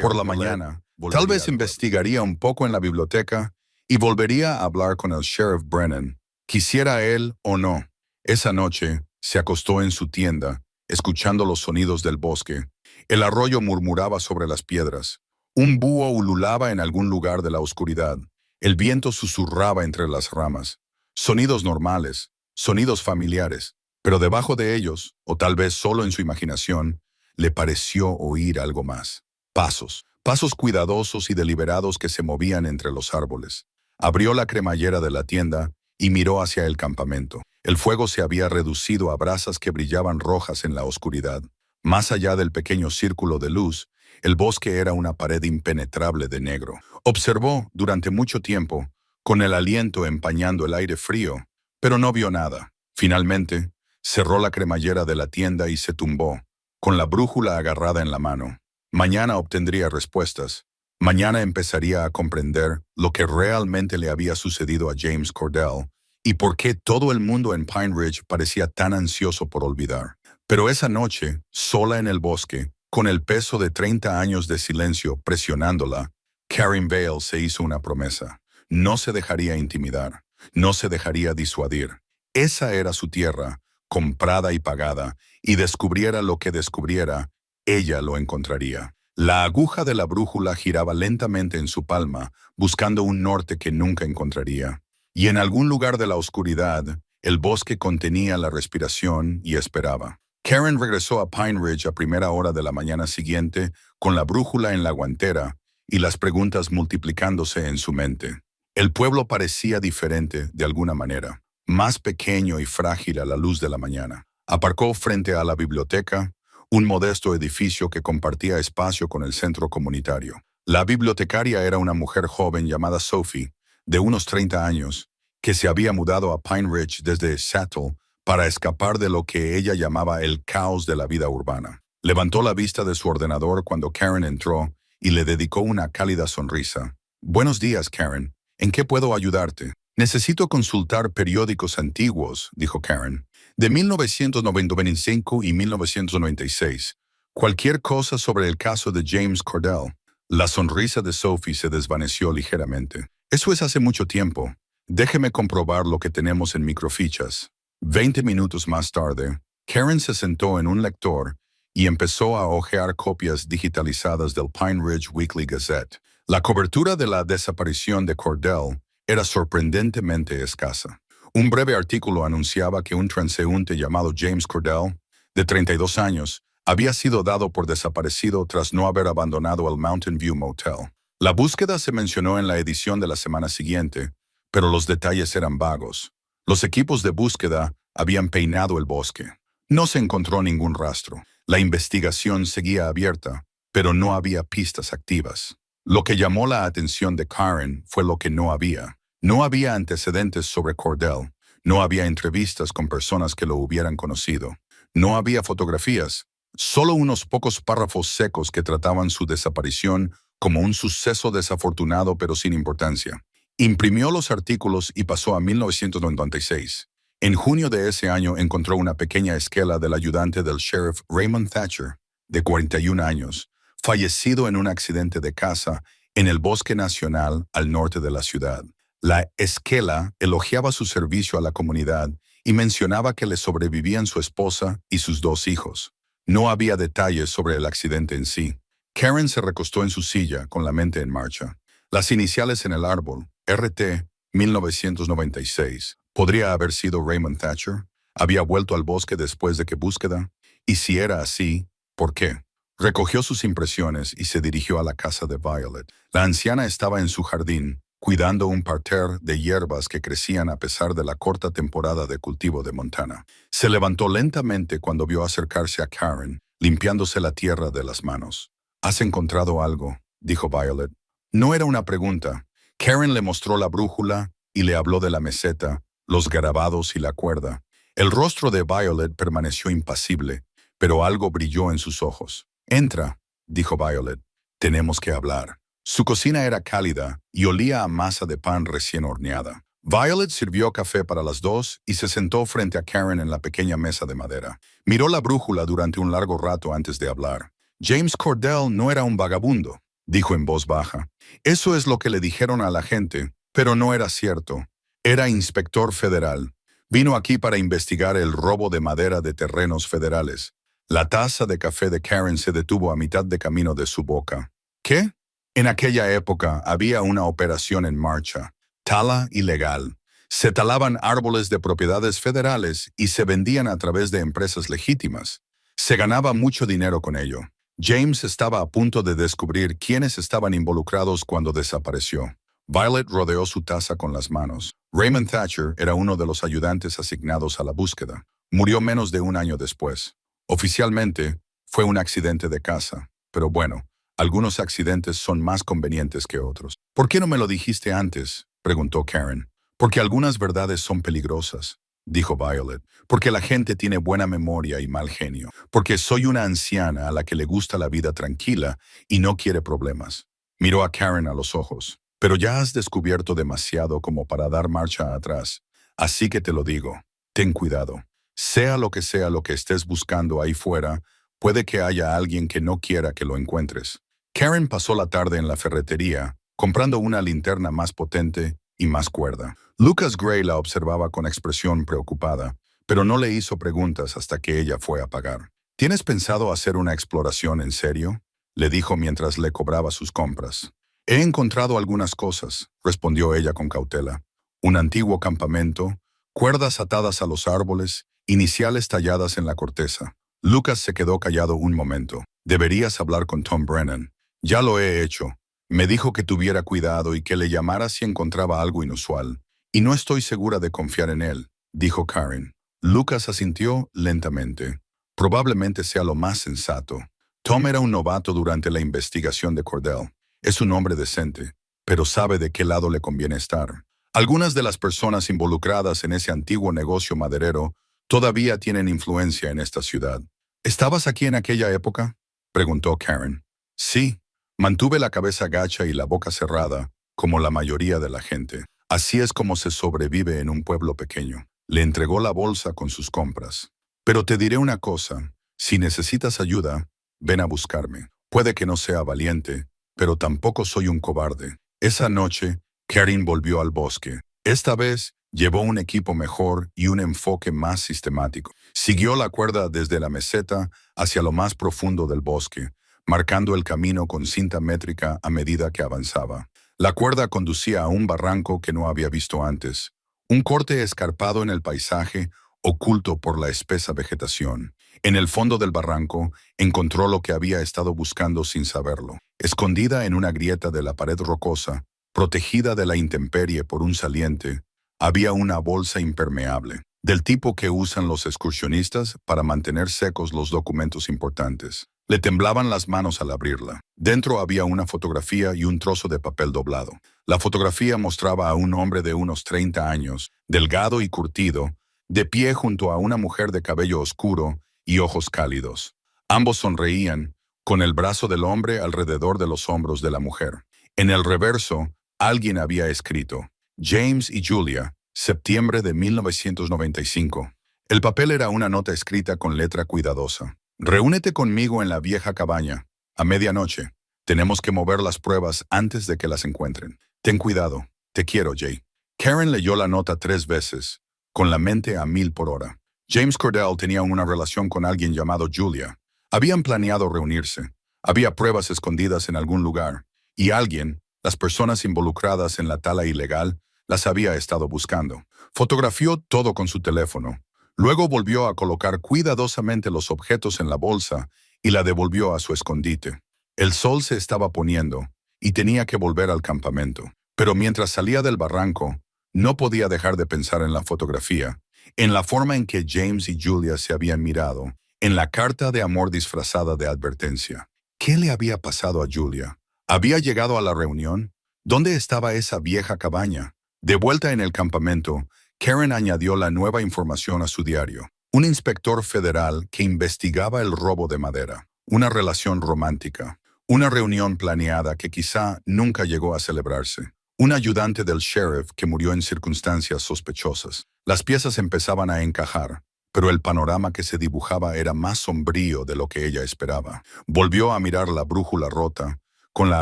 Por la mañana, tal vez investigaría un poco en la biblioteca y volvería a hablar con el sheriff Brennan, quisiera él o no. Esa noche, se acostó en su tienda, escuchando los sonidos del bosque. El arroyo murmuraba sobre las piedras. Un búho ululaba en algún lugar de la oscuridad. El viento susurraba entre las ramas. Sonidos normales, sonidos familiares, pero debajo de ellos, o tal vez solo en su imaginación, le pareció oír algo más. Pasos, pasos cuidadosos y deliberados que se movían entre los árboles. Abrió la cremallera de la tienda y miró hacia el campamento. El fuego se había reducido a brasas que brillaban rojas en la oscuridad. Más allá del pequeño círculo de luz, el bosque era una pared impenetrable de negro. Observó durante mucho tiempo, con el aliento empañando el aire frío, pero no vio nada. Finalmente, cerró la cremallera de la tienda y se tumbó, con la brújula agarrada en la mano. Mañana obtendría respuestas. Mañana empezaría a comprender lo que realmente le había sucedido a James Cordell y por qué todo el mundo en Pine Ridge parecía tan ansioso por olvidar. Pero esa noche, sola en el bosque, con el peso de 30 años de silencio presionándola, Karen Vale se hizo una promesa. No se dejaría intimidar, no se dejaría disuadir. Esa era su tierra, comprada y pagada, y descubriera lo que descubriera, ella lo encontraría. La aguja de la brújula giraba lentamente en su palma, buscando un norte que nunca encontraría. Y en algún lugar de la oscuridad, el bosque contenía la respiración y esperaba. Karen regresó a Pine Ridge a primera hora de la mañana siguiente, con la brújula en la guantera y las preguntas multiplicándose en su mente. El pueblo parecía diferente de alguna manera, más pequeño y frágil a la luz de la mañana. Aparcó frente a la biblioteca, un modesto edificio que compartía espacio con el centro comunitario. La bibliotecaria era una mujer joven llamada Sophie, de unos 30 años, que se había mudado a Pine Ridge desde Seattle para escapar de lo que ella llamaba el caos de la vida urbana. Levantó la vista de su ordenador cuando Karen entró y le dedicó una cálida sonrisa. «Buenos días, Karen. ¿En qué puedo ayudarte?» «Necesito consultar periódicos antiguos», dijo Karen, «de 1995 y 1996. Cualquier cosa sobre el caso de James Cordell». La sonrisa de Sophie se desvaneció ligeramente. «Eso es hace mucho tiempo. Déjeme comprobar lo que tenemos en microfichas». 20 minutos más tarde, Karen se sentó en un lector y empezó a hojear copias digitalizadas del Pine Ridge Weekly Gazette. La cobertura de la desaparición de Cordell era sorprendentemente escasa. Un breve artículo anunciaba que un transeúnte llamado James Cordell, de 32 años, había sido dado por desaparecido tras no haber abandonado el Mountain View Motel. La búsqueda se mencionó en la edición de la semana siguiente, pero los detalles eran vagos. Los equipos de búsqueda habían peinado el bosque. No se encontró ningún rastro. La investigación seguía abierta, pero no había pistas activas. Lo que llamó la atención de Karen fue lo que no había. No había antecedentes sobre Cordell. No había entrevistas con personas que lo hubieran conocido. No había fotografías. Solo unos pocos párrafos secos que trataban su desaparición como un suceso desafortunado pero sin importancia. Imprimió los artículos y pasó a 1996. En junio de ese año encontró una pequeña esquela del ayudante del sheriff Raymond Thatcher, de 41 años, fallecido en un accidente de caza en el Bosque Nacional al norte de la ciudad. La esquela elogiaba su servicio a la comunidad y mencionaba que le sobrevivían su esposa y sus 2 hijos. No había detalles sobre el accidente en sí. Karen se recostó en su silla con la mente en marcha. Las iniciales en el árbol, RT 1996, ¿podría haber sido Raymond Thatcher? ¿Había vuelto al bosque después de qué búsqueda? Y si era así, ¿por qué? Recogió sus impresiones y se dirigió a la casa de Violet. La anciana estaba en su jardín, cuidando un parterre de hierbas que crecían a pesar de la corta temporada de cultivo de Montana. Se levantó lentamente cuando vio acercarse a Karen, limpiándose la tierra de las manos. ¿Has encontrado algo?, dijo Violet. No era una pregunta. Karen le mostró la brújula y le habló de la meseta, los garabados y la cuerda. El rostro de Violet permaneció impasible, pero algo brilló en sus ojos. «Entra», dijo Violet. «Tenemos que hablar». Su cocina era cálida y olía a masa de pan recién horneada. Violet sirvió café para las 2 y se sentó frente a Karen en la pequeña mesa de madera. Miró la brújula durante un largo rato antes de hablar. «James Cordell no era un vagabundo», dijo en voz baja. «Eso es lo que le dijeron a la gente, pero no era cierto. Era inspector federal. Vino aquí para investigar el robo de madera de terrenos federales». La taza de café de Karen se detuvo a mitad de camino de su boca. «¿Qué?» En aquella época había una operación en marcha, tala ilegal. Se talaban árboles de propiedades federales y se vendían a través de empresas legítimas. Se ganaba mucho dinero con ello. James estaba a punto de descubrir quiénes estaban involucrados cuando desapareció. Violet rodeó su taza con las manos. Raymond Thatcher era uno de los ayudantes asignados a la búsqueda. Murió menos de un año después. Oficialmente, fue un accidente de caza, pero bueno, algunos accidentes son más convenientes que otros. «¿Por qué no me lo dijiste antes?», preguntó Karen. «Porque algunas verdades son peligrosas», dijo Violet. «Porque la gente tiene buena memoria y mal genio. Porque soy una anciana a la que le gusta la vida tranquila y no quiere problemas». Miró a Karen a los ojos. «Pero ya has descubierto demasiado como para dar marcha atrás. Así que te lo digo, ten cuidado. Sea lo que estés buscando ahí fuera, puede que haya alguien que no quiera que lo encuentres». Karen pasó la tarde en la ferretería, comprando una linterna más potente y más cuerda. Lucas Gray la observaba con expresión preocupada, pero no le hizo preguntas hasta que ella fue a pagar. «¿Tienes pensado hacer una exploración en serio?», le dijo mientras le cobraba sus compras. «He encontrado algunas cosas», respondió ella con cautela. «Un antiguo campamento, cuerdas atadas a los árboles, iniciales talladas en la corteza». Lucas se quedó callado un momento. «Deberías hablar con Tom Brennan». «Ya lo he hecho. Me dijo que tuviera cuidado y que le llamara si encontraba algo inusual. Y no estoy segura de confiar en él», dijo Karen. Lucas asintió lentamente. «Probablemente sea lo más sensato. Tom era un novato durante la investigación de Cordell. Es un hombre decente, pero sabe de qué lado le conviene estar. Algunas de las personas involucradas en ese antiguo negocio maderero todavía tienen influencia en esta ciudad». «¿Estabas aquí en aquella época?», preguntó Karen. «Sí». Mantuve la cabeza gacha y la boca cerrada, como la mayoría de la gente. Así es como se sobrevive en un pueblo pequeño. Le entregó la bolsa con sus compras. «Pero te diré una cosa. Si necesitas ayuda, ven a buscarme. Puede que no sea valiente, pero tampoco soy un cobarde». Esa noche, Karen volvió al bosque. Esta vez, llevó un equipo mejor y un enfoque más sistemático. Siguió la cuerda desde la meseta hacia lo más profundo del bosque, marcando el camino con cinta métrica a medida que avanzaba. La cuerda conducía a un barranco que no había visto antes, un corte escarpado en el paisaje, oculto por la espesa vegetación. En el fondo del barranco, encontró lo que había estado buscando sin saberlo. Escondida en una grieta de la pared rocosa, protegida de la intemperie por un saliente, había una bolsa impermeable, del tipo que usan los excursionistas para mantener secos los documentos importantes. Le temblaban las manos al abrirla. Dentro había una fotografía y un trozo de papel doblado. La fotografía mostraba a un hombre de unos 30 años, delgado y curtido, de pie junto a una mujer de cabello oscuro y ojos cálidos. Ambos sonreían, con el brazo del hombre alrededor de los hombros de la mujer. En el reverso, alguien había escrito: «James y Julia, septiembre de 1995». El papel era una nota escrita con letra cuidadosa. «Reúnete conmigo en la vieja cabaña, a medianoche. Tenemos que mover las pruebas antes de que las encuentren. Ten cuidado. Te quiero, Jay». Karen leyó la nota 3 veces, con la mente a 1000 por hora. James Cordell tenía una relación con alguien llamado Julia. Habían planeado reunirse. Había pruebas escondidas en algún lugar. Y alguien, las personas involucradas en la tala ilegal, las había estado buscando. Fotografió todo con su teléfono. Luego volvió a colocar cuidadosamente los objetos en la bolsa y la devolvió a su escondite. El sol se estaba poniendo y tenía que volver al campamento. Pero mientras salía del barranco, no podía dejar de pensar en la fotografía, en la forma en que James y Julia se habían mirado, en la carta de amor disfrazada de advertencia. ¿Qué le había pasado a Julia? ¿Había llegado a la reunión? ¿Dónde estaba esa vieja cabaña? De vuelta en el campamento, Karen añadió la nueva información a su diario. Un inspector federal que investigaba el robo de madera. Una relación romántica. Una reunión planeada que quizá nunca llegó a celebrarse. Un ayudante del sheriff que murió en circunstancias sospechosas. Las piezas empezaban a encajar, pero el panorama que se dibujaba era más sombrío de lo que ella esperaba. Volvió a mirar la brújula rota, con la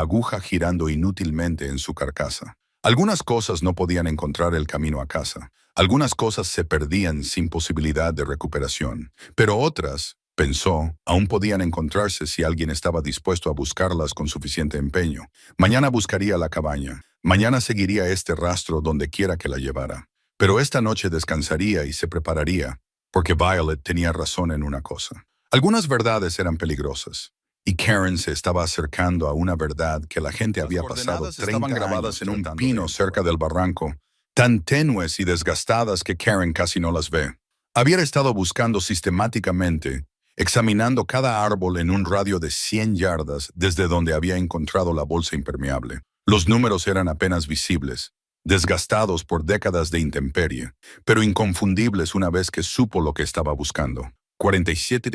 aguja girando inútilmente en su carcasa. Algunas cosas no podían encontrar el camino a casa. Algunas cosas se perdían sin posibilidad de recuperación. Pero otras, pensó, aún podían encontrarse si alguien estaba dispuesto a buscarlas con suficiente empeño. Mañana buscaría la cabaña. Mañana seguiría este rastro donde quiera que la llevara. Pero esta noche descansaría y se prepararía, porque Violet tenía razón en una cosa. Algunas verdades eran peligrosas, y Karen se estaba acercando a una verdad que la gente había pasado 30 grabadas en un pino cerca del barranco, tan tenues y desgastadas que Karen casi no las ve. Había estado buscando sistemáticamente, examinando cada árbol en un radio de 100 yardas desde donde había encontrado la bolsa impermeable. Los números eran apenas visibles, desgastados por décadas de intemperie, pero inconfundibles una vez que supo lo que estaba buscando. 47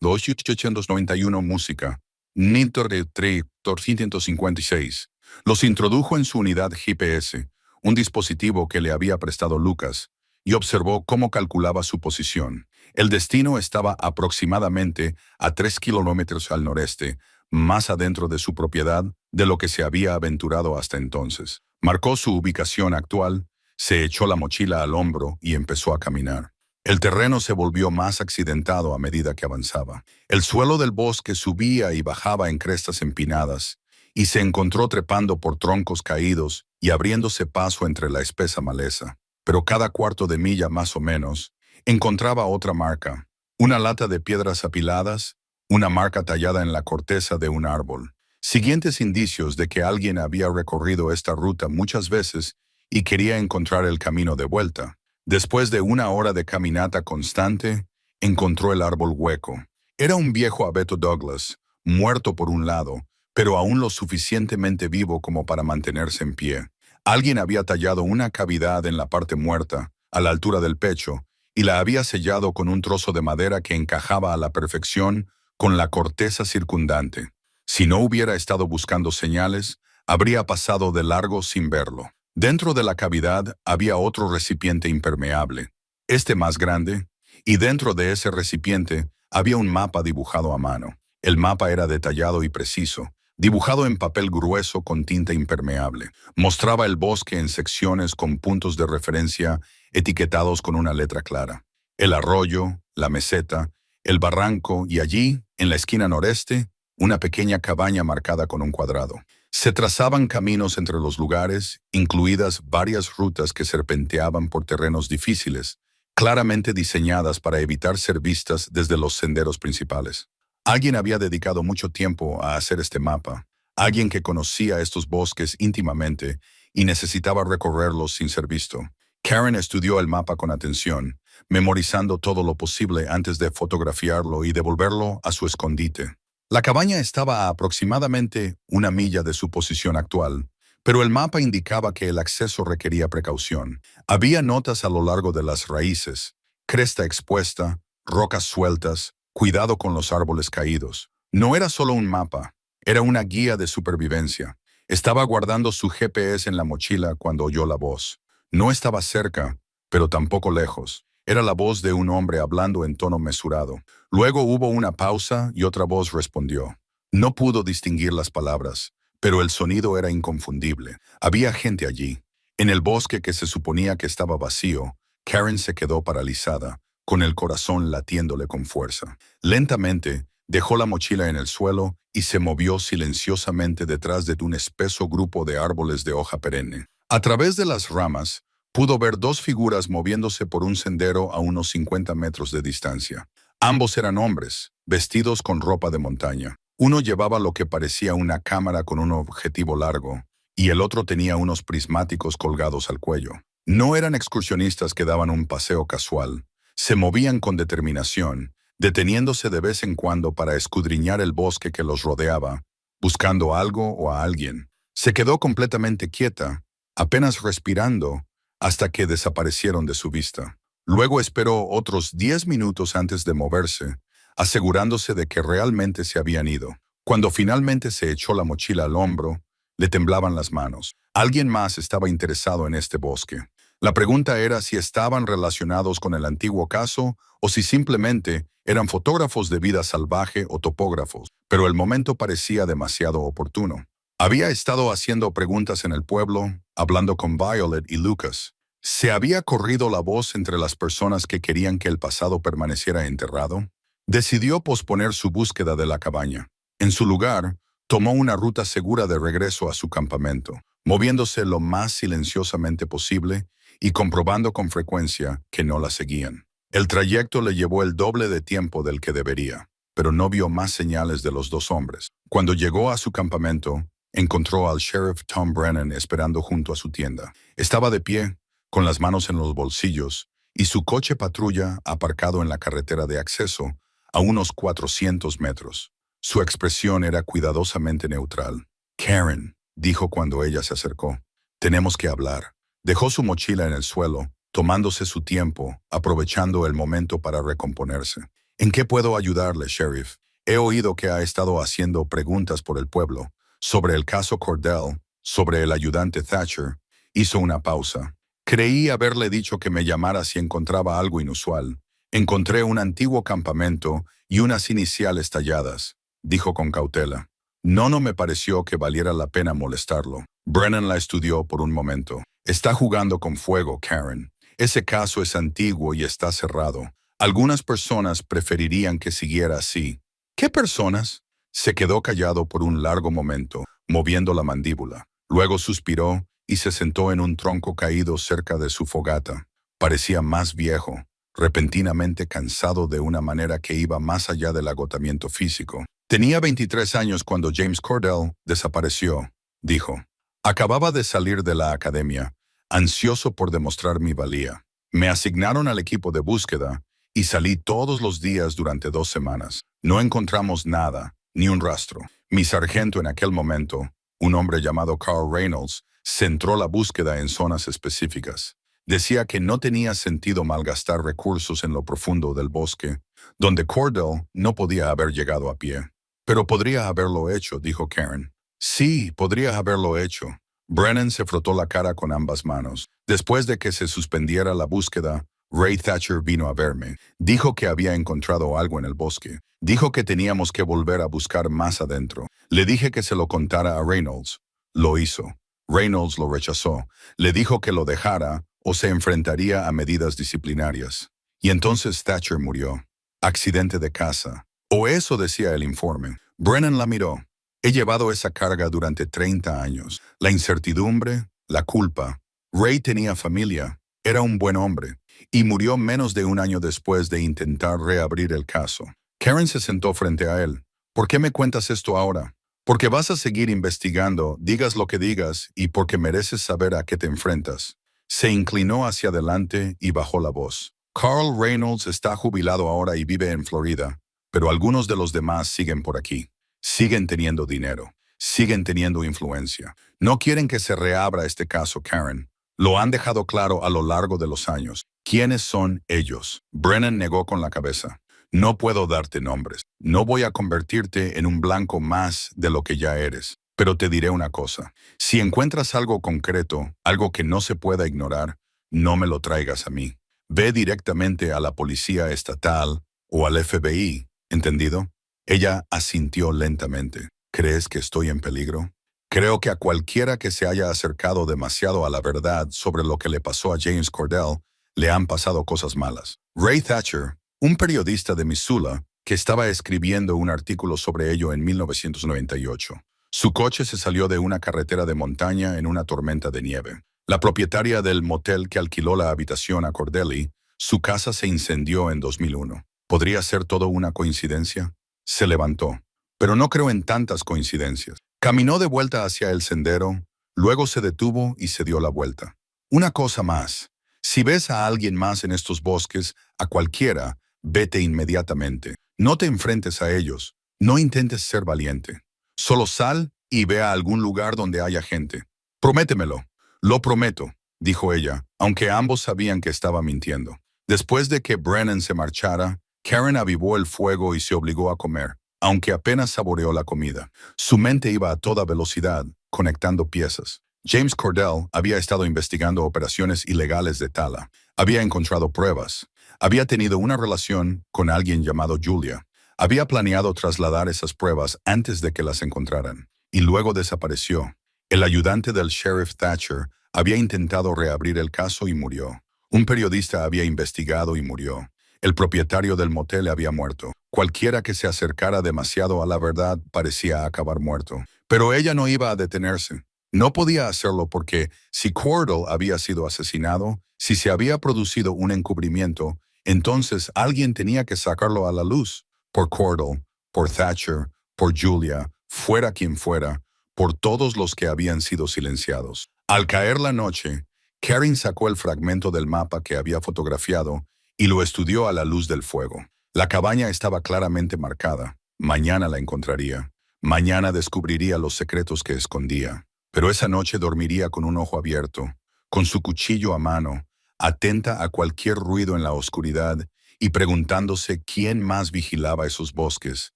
291 música, Nitro de 356. Los introdujo en su unidad GPS, un dispositivo que le había prestado Lucas, y observó cómo calculaba su posición. El destino estaba aproximadamente a 3 kilómetros al noreste, más adentro de su propiedad de lo que se había aventurado hasta entonces. Marcó su ubicación actual, se echó la mochila al hombro y empezó a caminar. El terreno se volvió más accidentado a medida que avanzaba. El suelo del bosque subía y bajaba en crestas empinadas, y se encontró trepando por troncos caídos y abriéndose paso entre la espesa maleza. Pero cada cuarto de milla más o menos, encontraba otra marca, una lata de piedras apiladas, una marca tallada en la corteza de un árbol. Siguientes indicios de que alguien había recorrido esta ruta muchas veces y quería encontrar el camino de vuelta. Después de una hora de caminata constante, encontró el árbol hueco. Era un viejo abeto Douglas, muerto por un lado, pero aún lo suficientemente vivo como para mantenerse en pie. Alguien había tallado una cavidad en la parte muerta, a la altura del pecho, y la había sellado con un trozo de madera que encajaba a la perfección con la corteza circundante. Si no hubiera estado buscando señales, habría pasado de largo sin verlo. Dentro de la cavidad había otro recipiente impermeable, este más grande, y dentro de ese recipiente había un mapa dibujado a mano. El mapa era detallado y preciso, dibujado en papel grueso con tinta impermeable. Mostraba el bosque en secciones con puntos de referencia etiquetados con una letra clara. El arroyo, la meseta, el barranco y allí, en la esquina noreste, una pequeña cabaña marcada con un cuadrado. Se trazaban caminos entre los lugares, incluidas varias rutas que serpenteaban por terrenos difíciles, claramente diseñadas para evitar ser vistas desde los senderos principales. Alguien había dedicado mucho tiempo a hacer este mapa, alguien que conocía estos bosques íntimamente y necesitaba recorrerlos sin ser visto. Karen estudió el mapa con atención, memorizando todo lo posible antes de fotografiarlo y devolverlo a su escondite. La cabaña estaba a aproximadamente 1 milla de su posición actual, pero el mapa indicaba que el acceso requería precaución. Había notas a lo largo de las raíces, cresta expuesta, rocas sueltas, cuidado con los árboles caídos. No era solo un mapa, era una guía de supervivencia. Estaba guardando su GPS en la mochila cuando oyó la voz. No estaba cerca, pero tampoco lejos. Era la voz de un hombre hablando en tono mesurado. Luego hubo una pausa y otra voz respondió. No pudo distinguir las palabras, pero el sonido era inconfundible. Había gente allí. En el bosque que se suponía que estaba vacío, Karen se quedó paralizada, con el corazón latiéndole con fuerza. Lentamente, dejó la mochila en el suelo y se movió silenciosamente detrás de un espeso grupo de árboles de hoja perenne. A través de las ramas, pudo ver dos figuras moviéndose por un sendero a unos 50 metros de distancia. Ambos eran hombres, vestidos con ropa de montaña. Uno llevaba lo que parecía una cámara con un objetivo largo, y el otro tenía unos prismáticos colgados al cuello. No eran excursionistas que daban un paseo casual. Se movían con determinación, deteniéndose de vez en cuando para escudriñar el bosque que los rodeaba, buscando algo o a alguien. Se quedó completamente quieta, apenas respirando, hasta que desaparecieron de su vista. Luego esperó otros 10 minutos antes de moverse, asegurándose de que realmente se habían ido. Cuando finalmente se echó la mochila al hombro, le temblaban las manos. Alguien más estaba interesado en este bosque. La pregunta era si estaban relacionados con el antiguo caso o si simplemente eran fotógrafos de vida salvaje o topógrafos, pero el momento parecía demasiado oportuno. Había estado haciendo preguntas en el pueblo, hablando con Violet y Lucas. ¿Se había corrido la voz entre las personas que querían que el pasado permaneciera enterrado? Decidió posponer su búsqueda de la cabaña. En su lugar, tomó una ruta segura de regreso a su campamento, moviéndose lo más silenciosamente posible y comprobando con frecuencia que no la seguían. El trayecto le llevó el doble de tiempo del que debería, pero no vio más señales de los dos hombres. Cuando llegó a su campamento, encontró al sheriff Tom Brennan esperando junto a su tienda. Estaba de pie, con las manos en los bolsillos, y su coche patrulla aparcado en la carretera de acceso, a unos 400 metros. Su expresión era cuidadosamente neutral. «Karen», dijo cuando ella se acercó, «tenemos que hablar». Dejó su mochila en el suelo, tomándose su tiempo, aprovechando el momento para recomponerse. «¿En qué puedo ayudarle, sheriff? He oído que ha estado haciendo preguntas por el pueblo, sobre el caso Cordell, sobre el ayudante Thatcher». Hizo una pausa. «Creí haberle dicho que me llamara si encontraba algo inusual. Encontré un antiguo campamento y unas iniciales talladas», dijo con cautela. No me pareció que valiera la pena molestarlo». Brennan la estudió por un momento. «Está jugando con fuego, Karen. Ese caso es antiguo y está cerrado. Algunas personas preferirían que siguiera así». «¿Qué personas?». Se quedó callado por un largo momento, moviendo la mandíbula. Luego suspiró y se sentó en un tronco caído cerca de su fogata. Parecía más viejo, repentinamente cansado de una manera que iba más allá del agotamiento físico. «Tenía 23 años cuando James Cordell desapareció», dijo. «Acababa de salir de la academia, ansioso por demostrar mi valía. Me asignaron al equipo de búsqueda y salí todos los días durante 2 semanas. No encontramos nada, ni un rastro. Mi sargento en aquel momento, un hombre llamado Carl Reynolds, centró la búsqueda en zonas específicas. Decía que no tenía sentido malgastar recursos en lo profundo del bosque, donde Cordell no podía haber llegado a pie. «Pero podría haberlo hecho», dijo Karen. «Sí, podría haberlo hecho». Brennan se frotó la cara con ambas manos. «Después de que se suspendiera la búsqueda, Ray Thatcher vino a verme. Dijo que había encontrado algo en el bosque. Dijo que teníamos que volver a buscar más adentro. Le dije que se lo contara a Reynolds. Lo hizo. Reynolds lo rechazó. Le dijo que lo dejara o se enfrentaría a medidas disciplinarias. Y entonces Thatcher murió. Accidente de caza. O eso decía el informe». Brennan la miró. «He llevado esa carga durante 30 años. La incertidumbre, la culpa. Ray tenía familia, era un buen hombre, y murió menos de un año después de intentar reabrir el caso». Karen se sentó frente a él. «¿Por qué me cuentas esto ahora?». «Porque vas a seguir investigando, digas lo que digas, y porque mereces saber a qué te enfrentas». Se inclinó hacia adelante y bajó la voz. «Carl Reynolds está jubilado ahora y vive en Florida, pero algunos de los demás siguen por aquí. Siguen teniendo dinero. Siguen teniendo influencia. No quieren que se reabra este caso, Karen. Lo han dejado claro a lo largo de los años. ¿Quiénes son ellos?». Brennan negó con la cabeza. «No puedo darte nombres. No voy a convertirte en un blanco más de lo que ya eres. Pero te diré una cosa. Si encuentras algo concreto, algo que no se pueda ignorar, no me lo traigas a mí. Ve directamente a la policía estatal o al FBI, ¿entendido?». Ella asintió lentamente. «¿Crees que estoy en peligro?». Creo que a cualquiera que se haya acercado demasiado a la verdad sobre lo que le pasó a James Cordell, le han pasado cosas malas. Ray Thatcher, un periodista de Missoula, que estaba escribiendo un artículo sobre ello en 1998. Su coche se salió de una carretera de montaña en una tormenta de nieve. La propietaria del motel que alquiló la habitación a Cordelli, su casa se incendió en 2001. ¿Podría ser todo una coincidencia? Se levantó. Pero no creo en tantas coincidencias. Caminó de vuelta hacia el sendero, luego se detuvo y se dio la vuelta. Una cosa más. Si ves a alguien más en estos bosques, a cualquiera, vete inmediatamente. No te enfrentes a ellos. No intentes ser valiente. Solo sal y ve a algún lugar donde haya gente. Prométemelo. Lo prometo, dijo ella, aunque ambos sabían que estaba mintiendo. Después de que Brennan se marchara, Karen avivó el fuego y se obligó a comer, aunque apenas saboreó la comida. Su mente iba a toda velocidad, conectando piezas. James Cordell había estado investigando operaciones ilegales de tala. Había encontrado pruebas. Había tenido una relación con alguien llamado Julia. Había planeado trasladar esas pruebas antes de que las encontraran. Y luego desapareció. El ayudante del sheriff Thatcher había intentado reabrir el caso y murió. Un periodista había investigado y murió. El propietario del motel había muerto. Cualquiera que se acercara demasiado a la verdad parecía acabar muerto. Pero ella no iba a detenerse. No podía hacerlo porque si Cordell había sido asesinado, si se había producido un encubrimiento, entonces alguien tenía que sacarlo a la luz. Por Cordell, por Thatcher, por Julia, fuera quien fuera, por todos los que habían sido silenciados. Al caer la noche, Karen sacó el fragmento del mapa que había fotografiado y lo estudió a la luz del fuego. La cabaña estaba claramente marcada. Mañana la encontraría. Mañana descubriría los secretos que escondía. Pero esa noche dormiría con un ojo abierto, con su cuchillo a mano, atenta a cualquier ruido en la oscuridad y preguntándose quién más vigilaba esos bosques,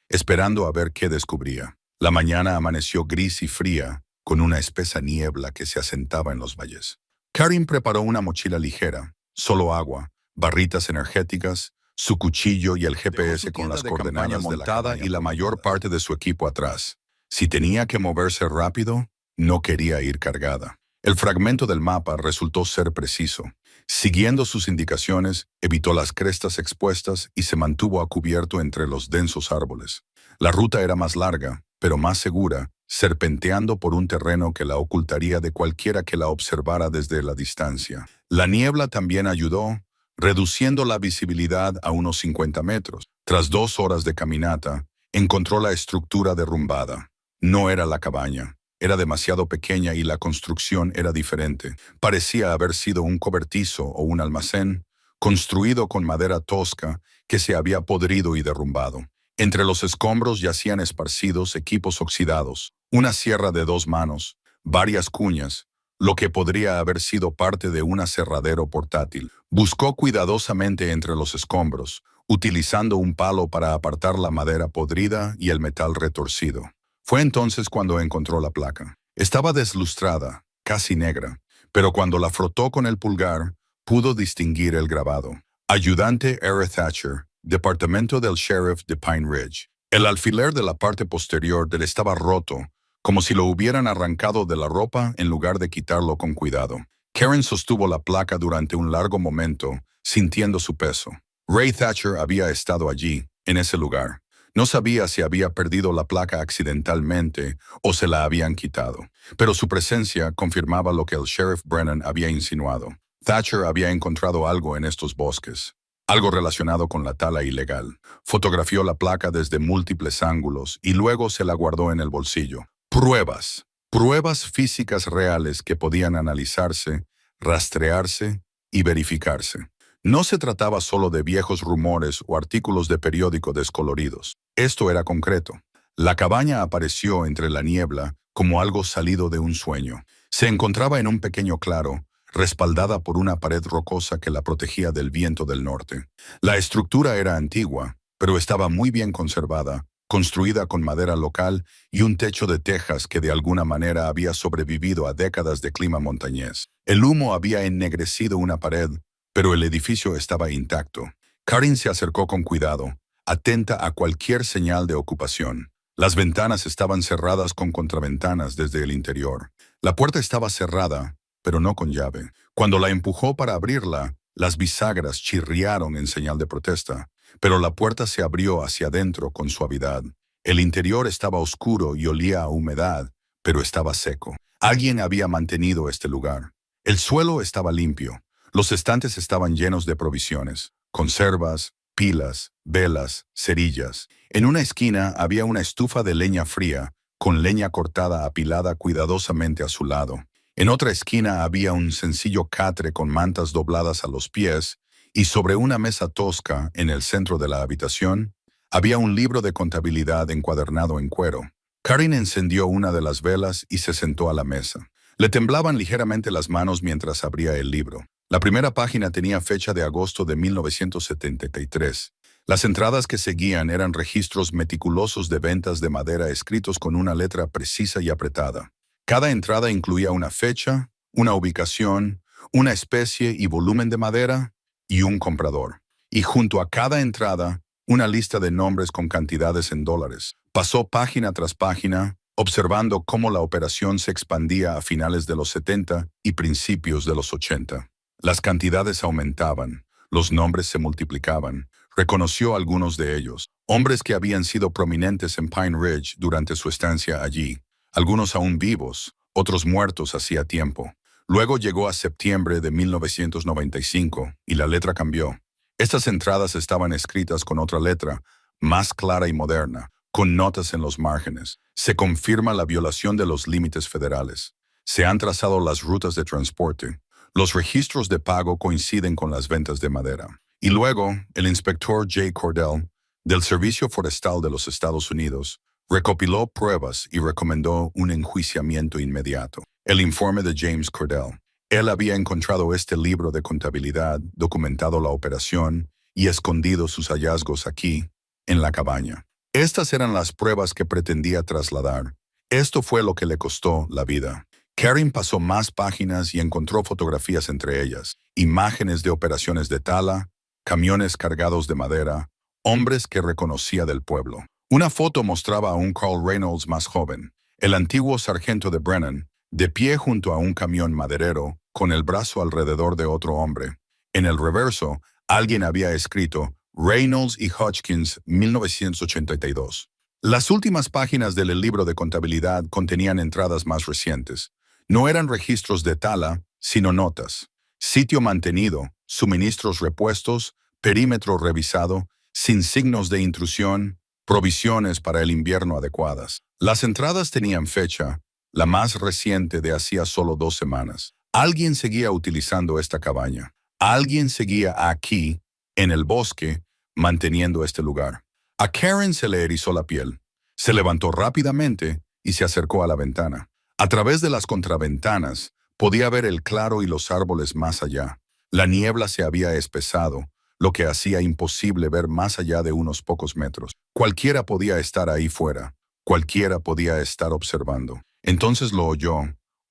esperando a ver qué descubría. La mañana amaneció gris y fría, con una espesa niebla que se asentaba en los valles. Karen preparó una mochila ligera, solo agua, barritas energéticas, su cuchillo y el GPS con las coordenadas montada y la mayor parte de su equipo atrás. Si tenía que moverse rápido, no quería ir cargada. El fragmento del mapa resultó ser preciso. Siguiendo sus indicaciones, evitó las crestas expuestas y se mantuvo a cubierto entre los densos árboles. La ruta era más larga, pero más segura, serpenteando por un terreno que la ocultaría de cualquiera que la observara desde la distancia. La niebla también ayudó, reduciendo la visibilidad a unos 50 metros. Tras 2 horas de caminata, encontró la estructura derrumbada. No era la cabaña. Era demasiado pequeña y la construcción era diferente. Parecía haber sido un cobertizo o un almacén, construido con madera tosca que se había podrido y derrumbado. Entre los escombros yacían esparcidos equipos oxidados, una sierra de 2 manos, varias cuñas, lo que podría haber sido parte de un aserradero portátil. Buscó cuidadosamente entre los escombros, utilizando un palo para apartar la madera podrida y el metal retorcido. Fue entonces cuando encontró la placa. Estaba deslustrada, casi negra, pero cuando la frotó con el pulgar, pudo distinguir el grabado. Ayudante R. Thatcher, Departamento del Sheriff de Pine Ridge. El alfiler de la parte posterior del estaba roto, como si lo hubieran arrancado de la ropa en lugar de quitarlo con cuidado. Karen sostuvo la placa durante un largo momento, sintiendo su peso. Ray Thatcher había estado allí, en ese lugar. No sabía si había perdido la placa accidentalmente o se la habían quitado, pero su presencia confirmaba lo que el sheriff Brennan había insinuado. Thatcher había encontrado algo en estos bosques, algo relacionado con la tala ilegal. Fotografió la placa desde múltiples ángulos y luego se la guardó en el bolsillo. Pruebas físicas reales que podían analizarse, rastrearse y verificarse. No se trataba solo de viejos rumores o artículos de periódico descoloridos. Esto era concreto. La cabaña apareció entre la niebla como algo salido de un sueño. Se encontraba en un pequeño claro, respaldada por una pared rocosa que la protegía del viento del norte. La estructura era antigua, pero estaba muy bien conservada, construida con madera local y un techo de tejas que de alguna manera había sobrevivido a décadas de clima montañés. El humo había ennegrecido una pared, pero el edificio estaba intacto. Karen se acercó con cuidado, atenta a cualquier señal de ocupación. Las ventanas estaban cerradas con contraventanas desde el interior. La puerta estaba cerrada, pero no con llave. Cuando la empujó para abrirla, las bisagras chirriaron en señal de protesta, pero la puerta se abrió hacia adentro con suavidad. El interior estaba oscuro y olía a humedad, pero estaba seco. Alguien había mantenido este lugar. El suelo estaba limpio. Los estantes estaban llenos de provisiones, conservas, pilas, velas, cerillas. En una esquina había una estufa de leña fría, con leña cortada apilada cuidadosamente a su lado. En otra esquina había un sencillo catre con mantas dobladas a los pies, y sobre una mesa tosca, en el centro de la habitación, había un libro de contabilidad encuadernado en cuero. Karen encendió una de las velas y se sentó a la mesa. Le temblaban ligeramente las manos mientras abría el libro. La primera página tenía fecha de agosto de 1973. Las entradas que seguían eran registros meticulosos de ventas de madera escritos con una letra precisa y apretada. Cada entrada incluía una fecha, una ubicación, una especie y volumen de madera y un comprador. Y junto a cada entrada, una lista de nombres con cantidades en dólares. Pasó página tras página, observando cómo la operación se expandía a finales de los 70 y principios de los 80. Las cantidades aumentaban, los nombres se multiplicaban. Reconoció algunos de ellos, hombres que habían sido prominentes en Pine Ridge durante su estancia allí, algunos aún vivos, otros muertos hacía tiempo. Luego llegó a septiembre de 1995 y la letra cambió. Estas entradas estaban escritas con otra letra, más clara y moderna, con notas en los márgenes. Se confirma la violación de los límites federales. Se han trazado las rutas de transporte. Los registros de pago coinciden con las ventas de madera. Y luego, el inspector Jay Cordell, del Servicio Forestal de los Estados Unidos, recopiló pruebas y recomendó un enjuiciamiento inmediato. El informe de James Cordell. Él había encontrado este libro de contabilidad, documentado la operación y escondido sus hallazgos aquí, en la cabaña. Estas eran las pruebas que pretendía trasladar. Esto fue lo que le costó la vida. Karen pasó más páginas y encontró fotografías entre ellas, imágenes de operaciones de tala, camiones cargados de madera, hombres que reconocía del pueblo. Una foto mostraba a un Carl Reynolds más joven, el antiguo sargento de Brennan, de pie junto a un camión maderero, con el brazo alrededor de otro hombre. En el reverso, alguien había escrito Reynolds y Hodgkins, 1982. Las últimas páginas del libro de contabilidad contenían entradas más recientes. No eran registros de tala, sino notas. Sitio mantenido, suministros repuestos, perímetro revisado, sin signos de intrusión, provisiones para el invierno adecuadas. Las entradas tenían fecha, la más reciente de hacía solo 2 semanas. Alguien seguía utilizando esta cabaña. Alguien seguía aquí, en el bosque, manteniendo este lugar. A Karen se le erizó la piel. Se levantó rápidamente y se acercó a la ventana. A través de las contraventanas, podía ver el claro y los árboles más allá. La niebla se había espesado, lo que hacía imposible ver más allá de unos pocos metros. Cualquiera podía estar ahí fuera. Cualquiera podía estar observando. Entonces lo oyó,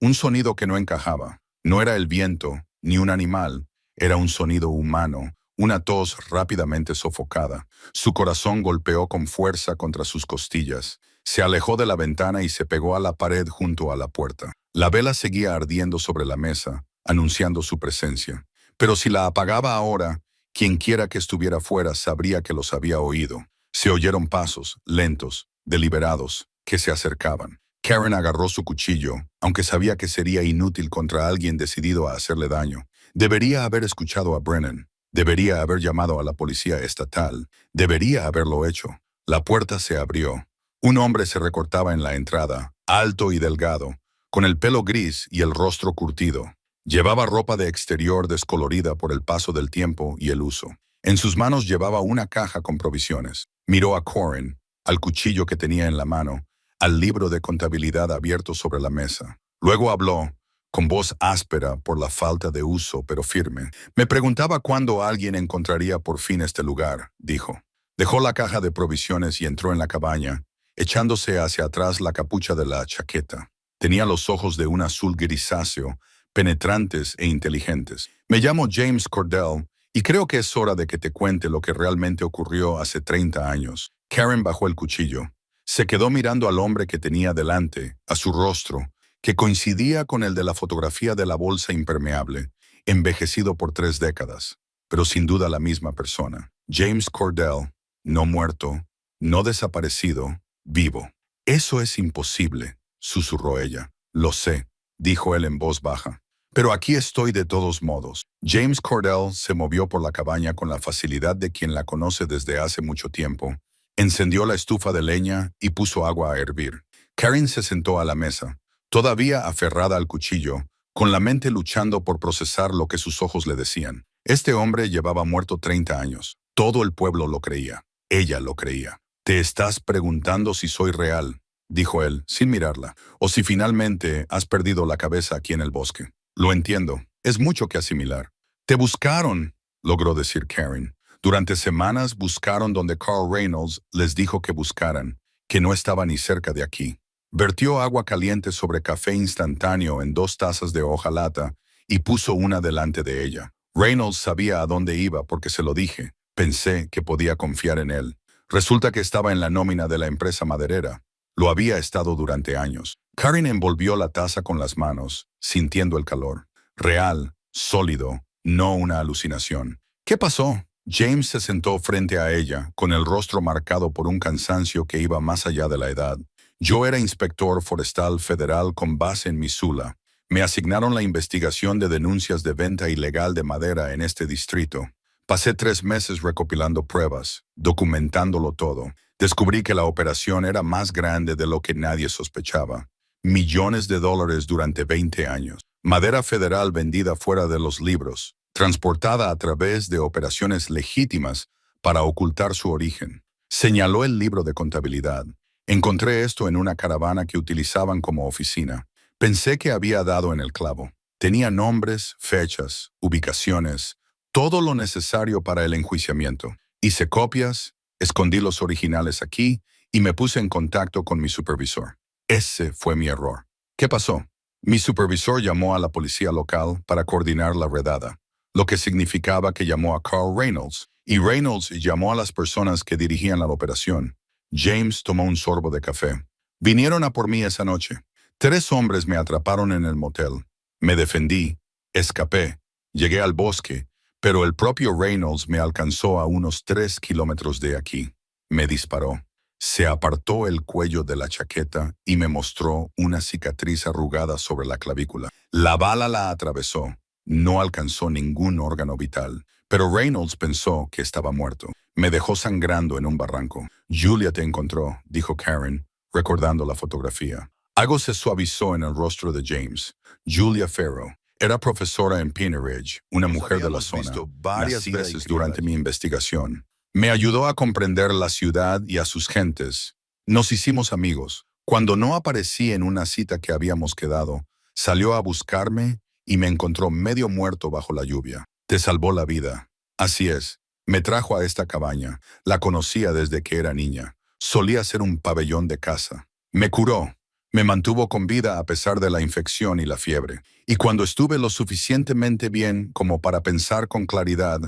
un sonido que no encajaba. No era el viento, ni un animal. Era un sonido humano, una tos rápidamente sofocada. Su corazón golpeó con fuerza contra sus costillas. Se alejó de la ventana y se pegó a la pared junto a la puerta. La vela seguía ardiendo sobre la mesa, anunciando su presencia. Pero si la apagaba ahora, quienquiera que estuviera fuera sabría que los había oído. Se oyeron pasos, lentos, deliberados, que se acercaban. Karen agarró su cuchillo, aunque sabía que sería inútil contra alguien decidido a hacerle daño. Debería haber escuchado a Brennan. Debería haber llamado a la policía estatal. Debería haberlo hecho. La puerta se abrió. Un hombre se recortaba en la entrada, alto y delgado, con el pelo gris y el rostro curtido. Llevaba ropa de exterior descolorida por el paso del tiempo y el uso. En sus manos llevaba una caja con provisiones. Miró a Karen, al cuchillo que tenía en la mano, al libro de contabilidad abierto sobre la mesa. Luego habló, con voz áspera por la falta de uso, pero firme. Me preguntaba cuándo alguien encontraría por fin este lugar, dijo. Dejó la caja de provisiones y entró en la cabaña, echándose hacia atrás la capucha de la chaqueta. Tenía los ojos de un azul grisáceo, penetrantes e inteligentes. Me llamo James Cordell y creo que es hora de que te cuente lo que realmente ocurrió hace 30 años. Karen bajó el cuchillo. Se quedó mirando al hombre que tenía delante, a su rostro, que coincidía con el de la fotografía de la bolsa impermeable, envejecido por 3 décadas, pero sin duda la misma persona. James Cordell, no muerto, no desaparecido, vivo. Eso es imposible, susurró ella. Lo sé, dijo él en voz baja. Pero aquí estoy de todos modos. James Cordell se movió por la cabaña con la facilidad de quien la conoce desde hace mucho tiempo. Encendió la estufa de leña y puso agua a hervir. Karen se sentó a la mesa, todavía aferrada al cuchillo, con la mente luchando por procesar lo que sus ojos le decían. Este hombre llevaba muerto 30 años. Todo el pueblo lo creía. Ella lo creía. «Te estás preguntando si soy real», dijo él, sin mirarla, «o si finalmente has perdido la cabeza aquí en el bosque». «Lo entiendo. Es mucho que asimilar». «Te buscaron», logró decir Karen. «Durante semanas buscaron donde Carl Reynolds les dijo que buscaran, que no estaba ni cerca de aquí». Vertió agua caliente sobre café instantáneo en 2 tazas de hojalata y puso una delante de ella. Reynolds sabía a dónde iba porque se lo dije. Pensé que podía confiar en él. Resulta que estaba en la nómina de la empresa maderera. Lo había estado durante años. Karen envolvió la taza con las manos, sintiendo el calor. Real, sólido, no una alucinación. ¿Qué pasó? James se sentó frente a ella, con el rostro marcado por un cansancio que iba más allá de la edad. Yo era inspector forestal federal con base en Missoula. Me asignaron la investigación de denuncias de venta ilegal de madera en este distrito. Pasé 3 meses recopilando pruebas, documentándolo todo. Descubrí que la operación era más grande de lo que nadie sospechaba. Millones de dólares durante 20 años. Madera federal vendida fuera de los libros, transportada a través de operaciones legítimas para ocultar su origen. Señaló el libro de contabilidad. Encontré esto en una caravana que utilizaban como oficina. Pensé que había dado en el clavo. Tenía nombres, fechas, ubicaciones, todo lo necesario para el enjuiciamiento. Hice copias, escondí los originales aquí y me puse en contacto con mi supervisor. Ese fue mi error. ¿Qué pasó? Mi supervisor llamó a la policía local para coordinar la redada, lo que significaba que llamó a Carl Reynolds, y Reynolds llamó a las personas que dirigían la operación. James tomó un sorbo de café. Vinieron a por mí esa noche. 3 hombres me atraparon en el motel. Me defendí, escapé, llegué al bosque, pero el propio Reynolds me alcanzó a unos 3 kilómetros de aquí. Me disparó. Se apartó el cuello de la chaqueta y me mostró una cicatriz arrugada sobre la clavícula. La bala la atravesó. No alcanzó ningún órgano vital, pero Reynolds pensó que estaba muerto. Me dejó sangrando en un barranco. Julia te encontró, dijo Karen, recordando la fotografía. Algo se suavizó en el rostro de James. Julia Farrow era profesora en Piney Ridge, una mujer de la zona, varias veces durante mi investigación. Me ayudó a comprender la ciudad y a sus gentes. Nos hicimos amigos. Cuando no aparecí en una cita que habíamos quedado, salió a buscarme y me encontró medio muerto bajo la lluvia. Te salvó la vida. Así es. Me trajo a esta cabaña. La conocía desde que era niña. Solía ser un pabellón de caza. Me curó. Me mantuvo con vida a pesar de la infección y la fiebre. Y cuando estuve lo suficientemente bien como para pensar con claridad,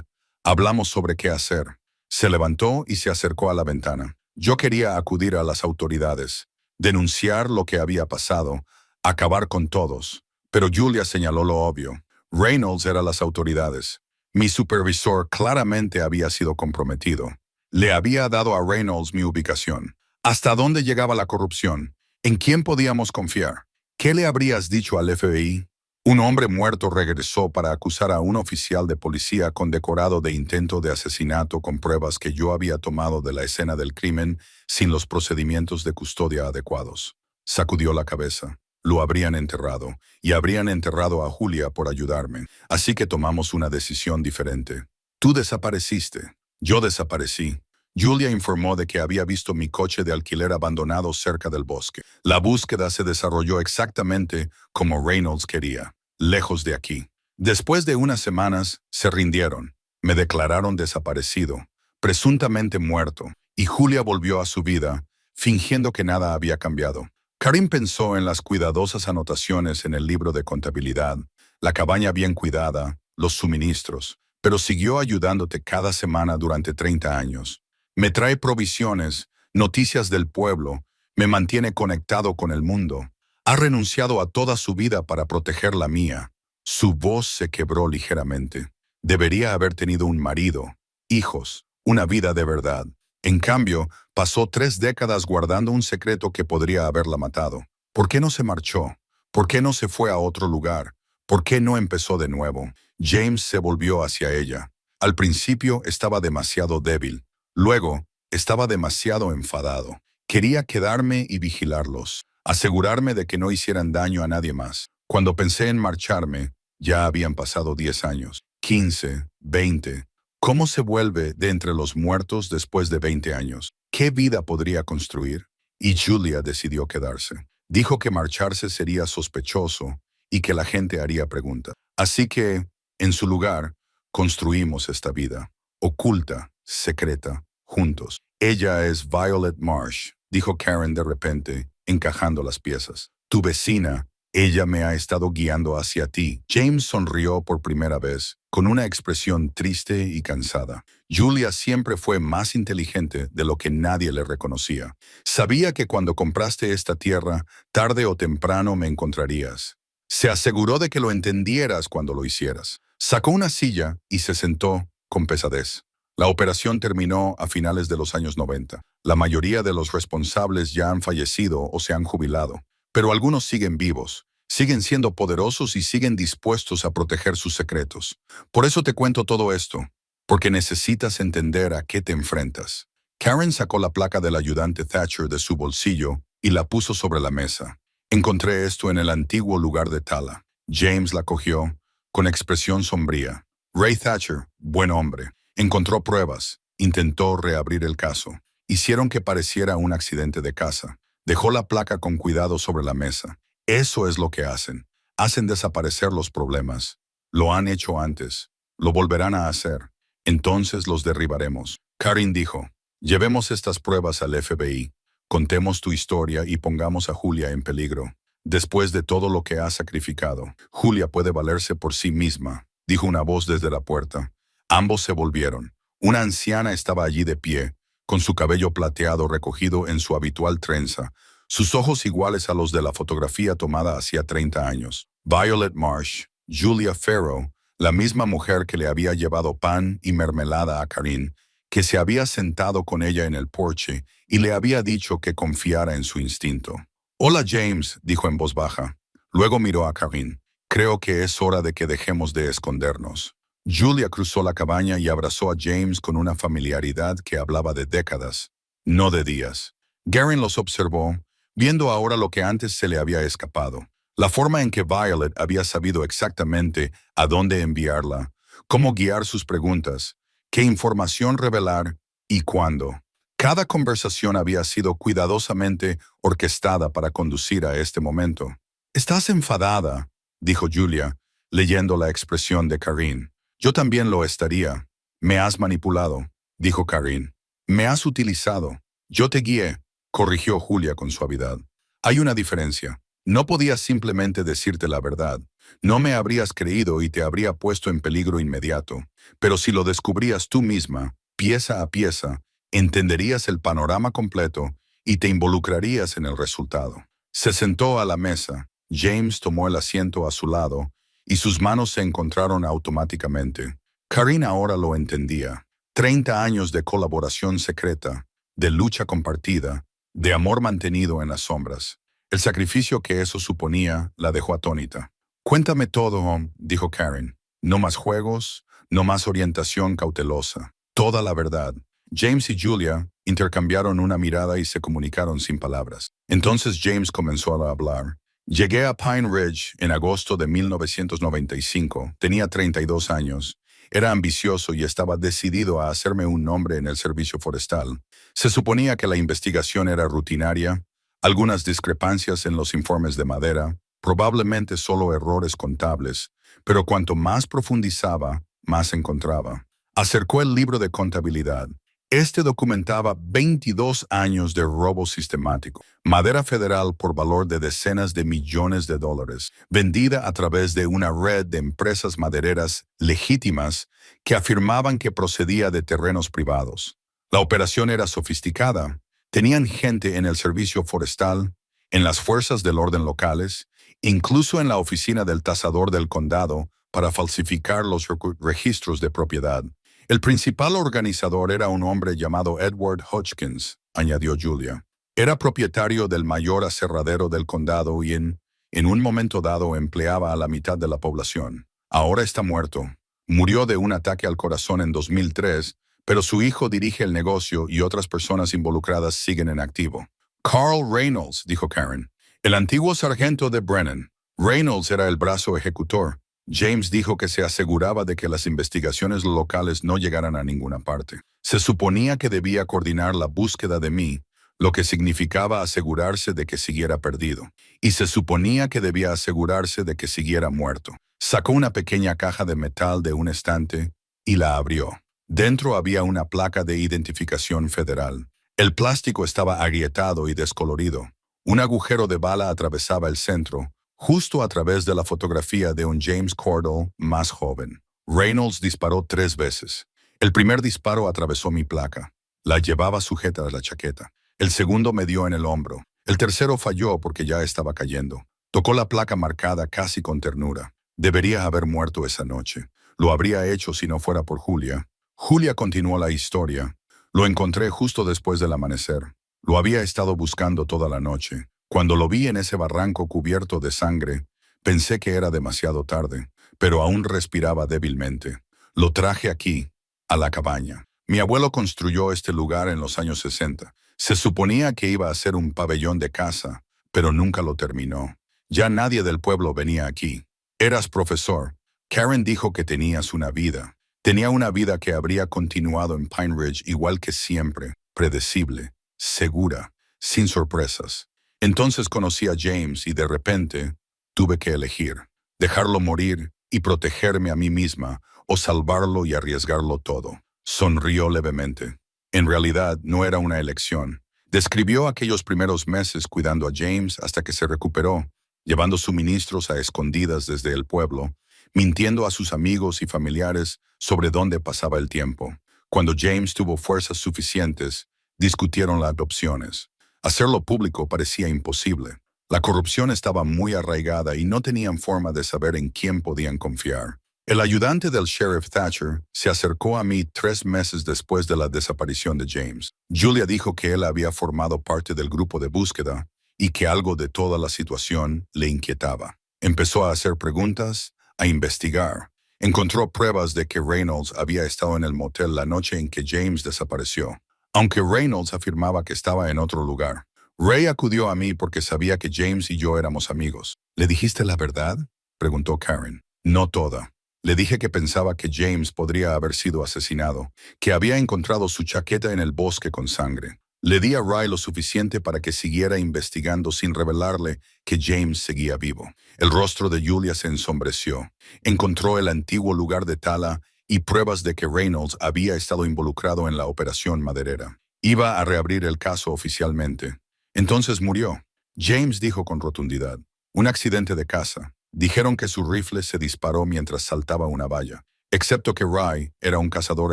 hablamos sobre qué hacer. Se levantó y se acercó a la ventana. Yo quería acudir a las autoridades, denunciar lo que había pasado, acabar con todos. Pero Julia señaló lo obvio. Reynolds era las autoridades. Mi supervisor claramente había sido comprometido. Le había dado a Reynolds mi ubicación. ¿Hasta dónde llegaba la corrupción? ¿En quién podíamos confiar? ¿Qué le habrías dicho al FBI? Un hombre muerto regresó para acusar a un oficial de policía condecorado de intento de asesinato con pruebas que yo había tomado de la escena del crimen sin los procedimientos de custodia adecuados. Sacudió la cabeza. Lo habrían enterrado, y habrían enterrado a Julia por ayudarme. Así que tomamos una decisión diferente. Tú desapareciste. Yo desaparecí. Julia informó de que había visto mi coche de alquiler abandonado cerca del bosque. La búsqueda se desarrolló exactamente como Reynolds quería, lejos de aquí. Después de unas semanas, se rindieron. Me declararon desaparecido, presuntamente muerto, y Julia volvió a su vida, fingiendo que nada había cambiado. Karim pensó en las cuidadosas anotaciones en el libro de contabilidad, la cabaña bien cuidada, los suministros, pero siguió ayudándote cada semana durante 30 años. Me trae provisiones, noticias del pueblo, me mantiene conectado con el mundo. Ha renunciado a toda su vida para proteger la mía. Su voz se quebró ligeramente. Debería haber tenido un marido, hijos, una vida de verdad. En cambio, pasó 3 décadas guardando un secreto que podría haberla matado. ¿Por qué no se marchó? ¿Por qué no se fue a otro lugar? ¿Por qué no empezó de nuevo? James se volvió hacia ella. Al principio estaba demasiado débil. Luego, estaba demasiado enfadado. Quería quedarme y vigilarlos, asegurarme de que no hicieran daño a nadie más. Cuando pensé en marcharme, ya habían pasado 10 años, 15, 20. ¿Cómo se vuelve de entre los muertos después de 20 años? ¿Qué vida podría construir? Y Julia decidió quedarse. Dijo que marcharse sería sospechoso y que la gente haría preguntas. Así que, en su lugar, construimos esta vida, oculta, secreta, juntos. Ella es Violet Marsh, dijo Karen de repente, encajando las piezas. Tu vecina, ella me ha estado guiando hacia ti. James sonrió por primera vez, con una expresión triste y cansada. Julia siempre fue más inteligente de lo que nadie le reconocía. Sabía que cuando compraste esta tierra, tarde o temprano me encontrarías. Se aseguró de que lo entendieras cuando lo hicieras. Sacó una silla y se sentó con pesadez. La operación terminó a finales de los años 90. La mayoría de los responsables ya han fallecido o se han jubilado, pero algunos siguen vivos, siguen siendo poderosos y siguen dispuestos a proteger sus secretos. Por eso te cuento todo esto, porque necesitas entender a qué te enfrentas. Karen sacó la placa del ayudante Thatcher de su bolsillo y la puso sobre la mesa. Encontré esto en el antiguo lugar de Tala. James la cogió, con expresión sombría. Ray Thatcher, buen hombre. Encontró pruebas, intentó reabrir el caso. Hicieron que pareciera un accidente de casa. Dejó la placa con cuidado sobre la mesa. Eso es lo que hacen. Hacen desaparecer los problemas. Lo han hecho antes. Lo volverán a hacer. Entonces los derribaremos. Karen dijo, llevemos estas pruebas al FBI. Contemos tu historia y pongamos a Julia en peligro. Después de todo lo que ha sacrificado, Julia puede valerse por sí misma, dijo una voz desde la puerta. Ambos se volvieron. Una anciana estaba allí de pie, con su cabello plateado recogido en su habitual trenza, sus ojos iguales a los de la fotografía tomada hacía 30 años. Violet Marsh, Julia Farrow, la misma mujer que le había llevado pan y mermelada a Karen, que se había sentado con ella en el porche y le había dicho que confiara en su instinto. «Hola, James», dijo en voz baja. Luego miró a Karen. «Creo que es hora de que dejemos de escondernos». Julia cruzó la cabaña y abrazó a James con una familiaridad que hablaba de décadas, no de días. Karen los observó, viendo ahora lo que antes se le había escapado. La forma en que Violet había sabido exactamente a dónde enviarla, cómo guiar sus preguntas, qué información revelar y cuándo. Cada conversación había sido cuidadosamente orquestada para conducir a este momento. «Estás enfadada», dijo Julia, leyendo la expresión de Karen. «Yo también lo estaría». «Me has manipulado», dijo Karen. «Me has utilizado». «Yo te guié», corrigió Julia con suavidad. «Hay una diferencia. No podía simplemente decirte la verdad. No me habrías creído y te habría puesto en peligro inmediato. Pero si lo descubrías tú misma, pieza a pieza, entenderías el panorama completo y te involucrarías en el resultado». Se sentó a la mesa. James tomó el asiento a su lado y sus manos se encontraron automáticamente. Karen ahora lo entendía. 30 años de colaboración secreta, de lucha compartida, de amor mantenido en las sombras. El sacrificio que eso suponía la dejó atónita. «Cuéntame todo», dijo Karen. «No más juegos, no más orientación cautelosa. Toda la verdad». James y Julia intercambiaron una mirada y se comunicaron sin palabras. Entonces James comenzó a hablar. «Llegué a Pine Ridge en agosto de 1995. Tenía 32 años. Era ambicioso y estaba decidido a hacerme un nombre en el servicio forestal. Se suponía que la investigación era rutinaria, algunas discrepancias en los informes de madera, probablemente solo errores contables, pero cuanto más profundizaba, más encontraba. Acercó el libro de contabilidad. Este documentaba 22 años de robo sistemático. Madera federal por valor de decenas de millones de dólares, vendida a través de una red de empresas madereras legítimas que afirmaban que procedía de terrenos privados. La operación era sofisticada. Tenían gente en el servicio forestal, en las fuerzas del orden locales, incluso en la oficina del tasador del condado para falsificar los registros de propiedad. El principal organizador era un hombre llamado Edward Hodgkins, añadió Julia. Era propietario del mayor aserradero del condado y en un momento dado empleaba a la mitad de la población. Ahora está muerto. Murió de un ataque al corazón en 2003, pero su hijo dirige el negocio y otras personas involucradas siguen en activo. Carl Reynolds, dijo Karen, el antiguo sargento de Brennan. Reynolds era el brazo ejecutor. James dijo que se aseguraba de que las investigaciones locales no llegaran a ninguna parte. Se suponía que debía coordinar la búsqueda de mí, lo que significaba asegurarse de que siguiera perdido. Y se suponía que debía asegurarse de que siguiera muerto. Sacó una pequeña caja de metal de un estante y la abrió. Dentro había una placa de identificación federal. El plástico estaba agrietado y descolorido. Un agujero de bala atravesaba el centro, justo a través de la fotografía de un James Cordell más joven. Reynolds disparó 3 veces. El primer disparo atravesó mi placa. La llevaba sujeta a la chaqueta. El segundo me dio en el hombro. El tercero falló porque ya estaba cayendo. Tocó la placa marcada casi con ternura. Debería haber muerto esa noche. Lo habría hecho si no fuera por Julia. Julia continuó la historia. Lo encontré justo después del amanecer. Lo había estado buscando toda la noche. Cuando lo vi en ese barranco cubierto de sangre, pensé que era demasiado tarde, pero aún respiraba débilmente. Lo traje aquí, a la cabaña. Mi abuelo construyó este lugar en los años 60. Se suponía que iba a ser un pabellón de caza, pero nunca lo terminó. Ya nadie del pueblo venía aquí. Eras profesor. Karen dijo que tenías una vida. Tenía una vida que habría continuado en Pine Ridge igual que siempre, predecible, segura, sin sorpresas. Entonces conocí a James y de repente tuve que elegir, dejarlo morir y protegerme a mí misma o salvarlo y arriesgarlo todo. Sonrió levemente. En realidad no era una elección. Describió aquellos primeros meses cuidando a James hasta que se recuperó, llevando suministros a escondidas desde el pueblo, mintiendo a sus amigos y familiares sobre dónde pasaba el tiempo. Cuando James tuvo fuerzas suficientes, discutieron las adopciones. Hacerlo público parecía imposible. La corrupción estaba muy arraigada y no tenían forma de saber en quién podían confiar. El ayudante del sheriff Thatcher se acercó a mí 3 meses después de la desaparición de James. Julia dijo que él había formado parte del grupo de búsqueda y que algo de toda la situación le inquietaba. Empezó a hacer preguntas, a investigar. Encontró pruebas de que Reynolds había estado en el motel la noche en que James desapareció, aunque Reynolds afirmaba que estaba en otro lugar. Ray acudió a mí porque sabía que James y yo éramos amigos. ¿Le dijiste la verdad?, preguntó Karen. No toda. Le dije que pensaba que James podría haber sido asesinado, que había encontrado su chaqueta en el bosque con sangre. Le di a Ray lo suficiente para que siguiera investigando sin revelarle que James seguía vivo. El rostro de Julia se ensombreció. Encontró el antiguo lugar de tala y pruebas de que Reynolds había estado involucrado en la operación maderera. Iba a reabrir el caso oficialmente. Entonces murió. James dijo con rotundidad. Un accidente de caza. Dijeron que su rifle se disparó mientras saltaba una valla. Excepto que Ray era un cazador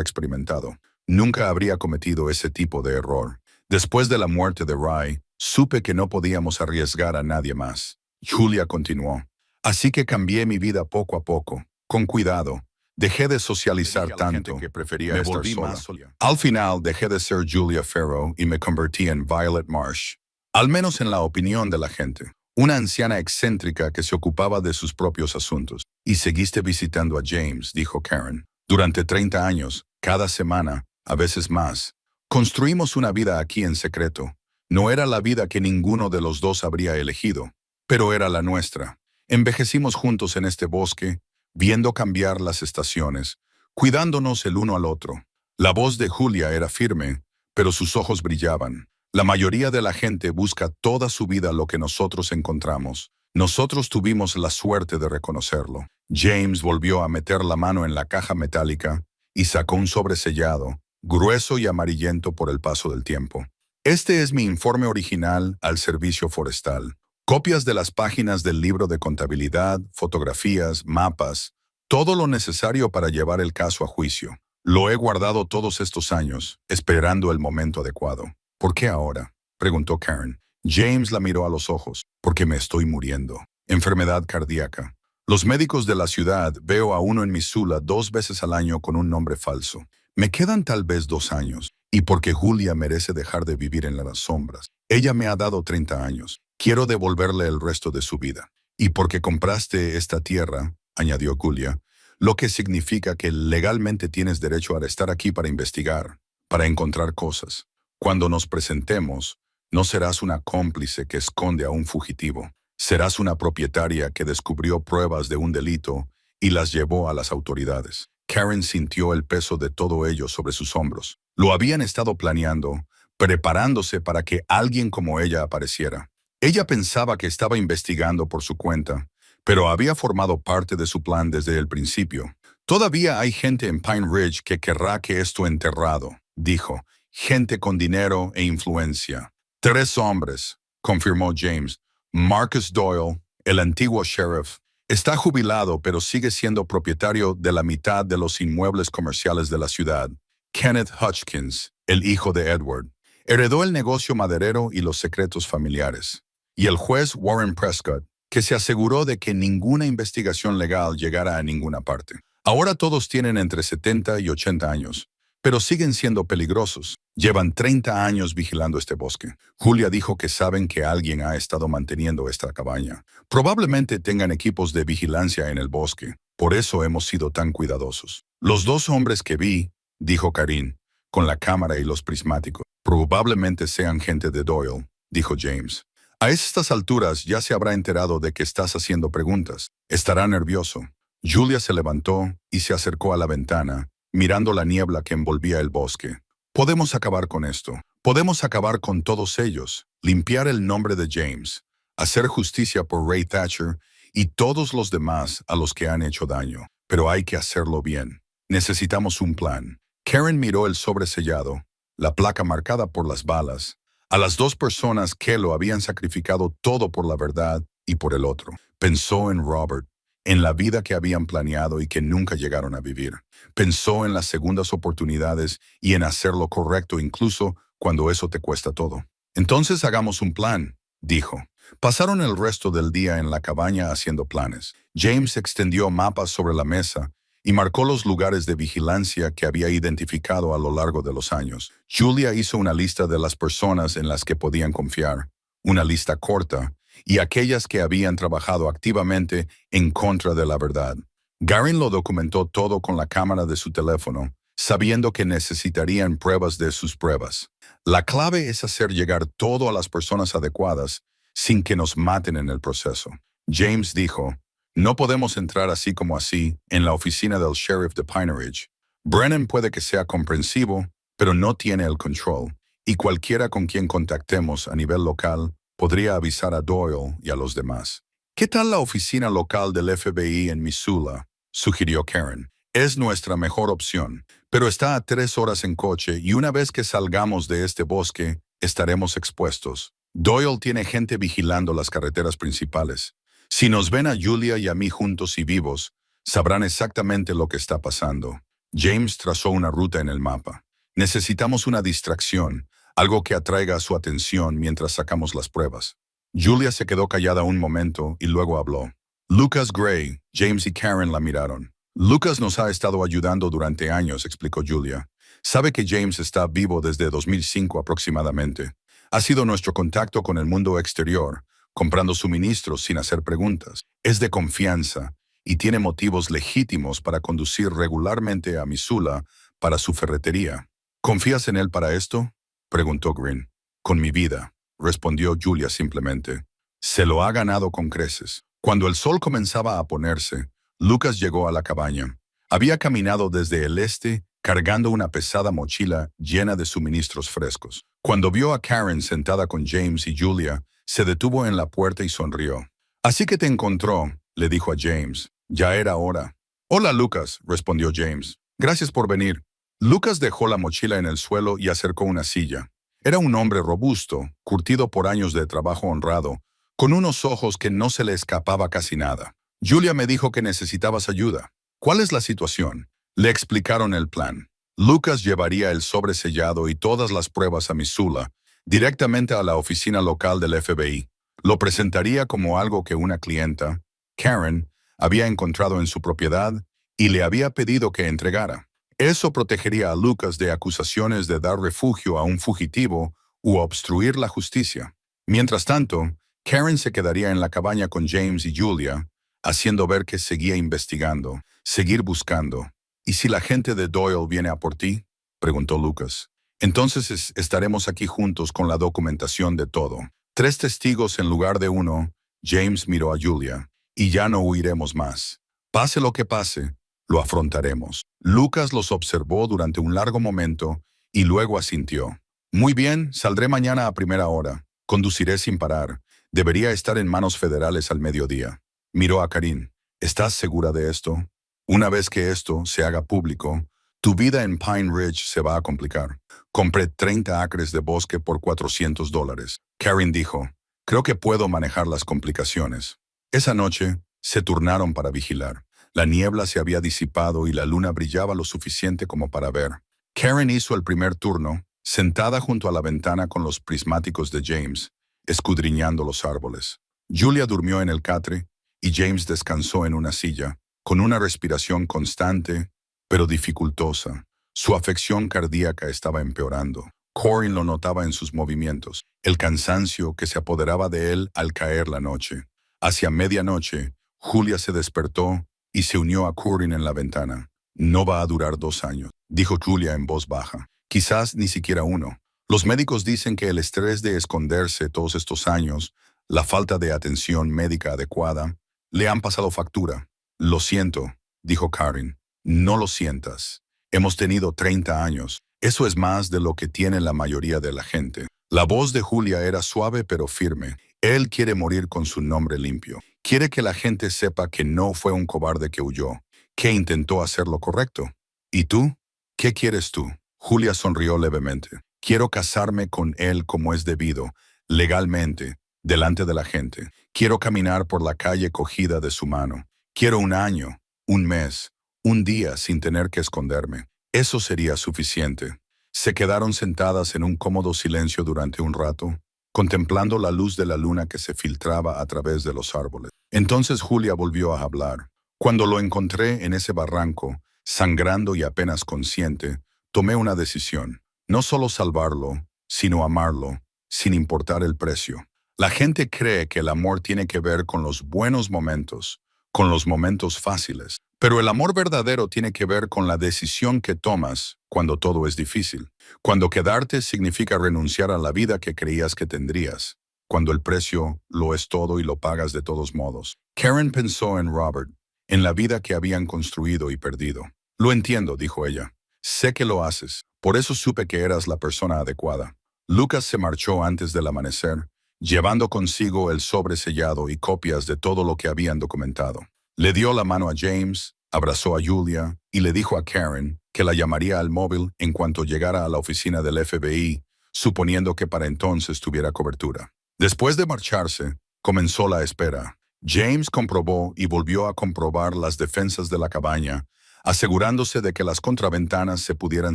experimentado. Nunca habría cometido ese tipo de error. Después de la muerte de Ray, supe que no podíamos arriesgar a nadie más. Julia continuó. Así que cambié mi vida poco a poco, con cuidado. Dejé de socializar tanto que prefería estar sola. Al final dejé de ser Julia Farrow y me convertí en Violet Marsh. Al menos en la opinión de la gente. Una anciana excéntrica que se ocupaba de sus propios asuntos. Y seguiste visitando a James, dijo Karen. Durante 30 años, cada semana, a veces más. Construimos una vida aquí en secreto. No era la vida que ninguno de los dos habría elegido, pero era la nuestra. Envejecimos juntos en este bosque, viendo cambiar las estaciones, cuidándonos el uno al otro. La voz de Julia era firme, pero sus ojos brillaban. La mayoría de la gente busca toda su vida lo que nosotros encontramos. Nosotros tuvimos la suerte de reconocerlo. James volvió a meter la mano en la caja metálica y sacó un sobresellado, grueso y amarillento por el paso del tiempo. Este es mi informe original al servicio forestal. Copias de las páginas del libro de contabilidad, fotografías, mapas, todo lo necesario para llevar el caso a juicio. Lo he guardado todos estos años, esperando el momento adecuado. ¿Por qué ahora?, preguntó Karen. James la miró a los ojos. Porque me estoy muriendo. Enfermedad cardíaca. Los médicos de la ciudad veo a uno en Missoula 2 veces al año con un nombre falso. Me quedan tal vez 2 años. Y porque Julia merece dejar de vivir en las sombras. Ella me ha dado 30 años. Quiero devolverle el resto de su vida. Y porque compraste esta tierra, añadió Julia, lo que significa que legalmente tienes derecho a estar aquí para investigar, para encontrar cosas. Cuando nos presentemos, no serás una cómplice que esconde a un fugitivo. Serás una propietaria que descubrió pruebas de un delito y las llevó a las autoridades. Karen sintió el peso de todo ello sobre sus hombros. Lo habían estado planeando, preparándose para que alguien como ella apareciera. Ella pensaba que estaba investigando por su cuenta, pero había formado parte de su plan desde el principio. Todavía hay gente en Pine Ridge que querrá que esto enterrado, dijo. Gente con dinero e influencia. 3 hombres, confirmó James. Marcus Doyle, el antiguo sheriff, está jubilado pero sigue siendo propietario de la mitad de los inmuebles comerciales de la ciudad. Kenneth Hutchins, el hijo de Edward, heredó el negocio maderero y los secretos familiares. Y el juez Warren Prescott, que se aseguró de que ninguna investigación legal llegara a ninguna parte. Ahora todos tienen entre 70 y 80 años, pero siguen siendo peligrosos. Llevan 30 años vigilando este bosque. Julia dijo que saben que alguien ha estado manteniendo esta cabaña. Probablemente tengan equipos de vigilancia en el bosque. Por eso hemos sido tan cuidadosos. Los 2 hombres que vi, dijo Karin, con la cámara y los prismáticos, probablemente sean gente de Doyle, dijo James. A estas alturas ya se habrá enterado de que estás haciendo preguntas. Estará nervioso. Julia se levantó y se acercó a la ventana, mirando la niebla que envolvía el bosque. Podemos acabar con esto. Podemos acabar con todos ellos, limpiar el nombre de James, hacer justicia por Ray Thatcher y todos los demás a los que han hecho daño. Pero hay que hacerlo bien. Necesitamos un plan. Karen miró el sobresellado, la placa marcada por las balas, a las 2 personas que lo habían sacrificado todo por la verdad y por el otro. Pensó en Robert, en la vida que habían planeado y que nunca llegaron a vivir. Pensó en las segundas oportunidades y en hacer lo correcto incluso cuando eso te cuesta todo. Entonces hagamos un plan, dijo. Pasaron el resto del día en la cabaña haciendo planes. James extendió mapas sobre la mesa y marcó los lugares de vigilancia que había identificado a lo largo de los años. Julia hizo una lista de las personas en las que podían confiar, una lista corta, y aquellas que habían trabajado activamente en contra de la verdad. Garin lo documentó todo con la cámara de su teléfono, sabiendo que necesitarían pruebas de sus pruebas. La clave es hacer llegar todo a las personas adecuadas sin que nos maten en el proceso. James dijo, no podemos entrar así como así en la oficina del sheriff de Pine Ridge. Brennan puede que sea comprensivo, pero no tiene el control, y cualquiera con quien contactemos a nivel local podría avisar a Doyle y a los demás. ¿Qué tal la oficina local del FBI en Missoula?, sugirió Karen. Es nuestra mejor opción, pero está a 3 horas en coche y una vez que salgamos de este bosque, estaremos expuestos. Doyle tiene gente vigilando las carreteras principales. Si nos ven a Julia y a mí juntos y vivos, sabrán exactamente lo que está pasando. James trazó una ruta en el mapa. Necesitamos una distracción, algo que atraiga su atención mientras sacamos las pruebas. Julia se quedó callada un momento y luego habló. Lucas Gray, James y Karen la miraron. Lucas nos ha estado ayudando durante años, explicó Julia. Sabe que James está vivo desde 2005 aproximadamente. Ha sido nuestro contacto con el mundo exterior, comprando suministros sin hacer preguntas. Es de confianza y tiene motivos legítimos para conducir regularmente a Missoula para su ferretería. ¿Confías en él para esto?, preguntó Green. Con mi vida, respondió Julia simplemente. Se lo ha ganado con creces. Cuando el sol comenzaba a ponerse, Lucas llegó a la cabaña. Había caminado desde el este, cargando una pesada mochila llena de suministros frescos. Cuando vio a Karen sentada con James y Julia, se detuvo en la puerta y sonrió. Así que te encontró, le dijo a James. Ya era hora. Hola, Lucas, respondió James. Gracias por venir. Lucas dejó la mochila en el suelo y acercó una silla. Era un hombre robusto, curtido por años de trabajo honrado, con unos ojos que no se le escapaba casi nada. Julia me dijo que necesitabas ayuda. ¿Cuál es la situación? Le explicaron el plan. Lucas llevaría el sobresellado y todas las pruebas a Missoula, directamente a la oficina local del FBI. Lo presentaría como algo que una clienta, Karen, había encontrado en su propiedad y le había pedido que entregara. Eso protegería a Lucas de acusaciones de dar refugio a un fugitivo u obstruir la justicia. Mientras tanto, Karen se quedaría en la cabaña con James y Julia, haciendo ver que seguía investigando, seguir buscando. ¿Y si la gente de Doyle viene a por ti?, preguntó Lucas. Entonces estaremos aquí juntos con la documentación de todo. 3 testigos en lugar de 1, James miró a Julia, y ya no huiremos más. Pase lo que pase, lo afrontaremos. Lucas los observó durante un largo momento y luego asintió. Muy bien, saldré mañana a primera hora. Conduciré sin parar. Debería estar en manos federales al mediodía. Miró a Karin. ¿Estás segura de esto? Una vez que esto se haga público, tu vida en Pine Ridge se va a complicar. Compré 30 acres de bosque por $400. Karin dijo, creo que puedo manejar las complicaciones. Esa noche, se turnaron para vigilar. La niebla se había disipado y la luna brillaba lo suficiente como para ver. Karen hizo el primer turno, sentada junto a la ventana con los prismáticos de James, escudriñando los árboles. Julia durmió en el catre y James descansó en una silla, con una respiración constante, pero dificultosa. Su afección cardíaca estaba empeorando. Corin lo notaba en sus movimientos, el cansancio que se apoderaba de él al caer la noche. Hacia medianoche, Julia se despertó y se unió a Corin en la ventana. No va a durar 2 años, dijo Julia en voz baja. Quizás ni siquiera 1. Los médicos dicen que el estrés de esconderse todos estos años, la falta de atención médica adecuada, le han pasado factura. Lo siento, dijo Karin. No lo sientas. Hemos tenido 30 años. Eso es más de lo que tiene la mayoría de la gente. La voz de Julia era suave pero firme. Él quiere morir con su nombre limpio. Quiere que la gente sepa que no fue un cobarde que huyó, que intentó hacer lo correcto. ¿Y tú? ¿Qué quieres tú? Julia sonrió levemente. Quiero casarme con él como es debido, legalmente, delante de la gente. Quiero caminar por la calle cogida de su mano. Quiero 1 año, 1 mes, 1 día sin tener que esconderme. Eso sería suficiente. Se quedaron sentadas en un cómodo silencio durante un rato, contemplando la luz de la luna que se filtraba a través de los árboles. Entonces Julia volvió a hablar. Cuando lo encontré en ese barranco, sangrando y apenas consciente, tomé una decisión. No solo salvarlo, sino amarlo, sin importar el precio. La gente cree que el amor tiene que ver con los buenos momentos, con los momentos fáciles. Pero el amor verdadero tiene que ver con la decisión que tomas cuando todo es difícil. Cuando quedarte significa renunciar a la vida que creías que tendrías. Cuando el precio lo es todo y lo pagas de todos modos. Karen pensó en Robert, en la vida que habían construido y perdido. Lo entiendo, dijo ella. Sé que lo haces. Por eso supe que eras la persona adecuada. Lucas se marchó antes del amanecer, llevando consigo el sobre sellado y copias de todo lo que habían documentado. Le dio la mano a James, abrazó a Julia y le dijo a Karen que la llamaría al móvil en cuanto llegara a la oficina del FBI, suponiendo que para entonces tuviera cobertura. Después de marcharse, comenzó la espera. James comprobó y volvió a comprobar las defensas de la cabaña, asegurándose de que las contraventanas se pudieran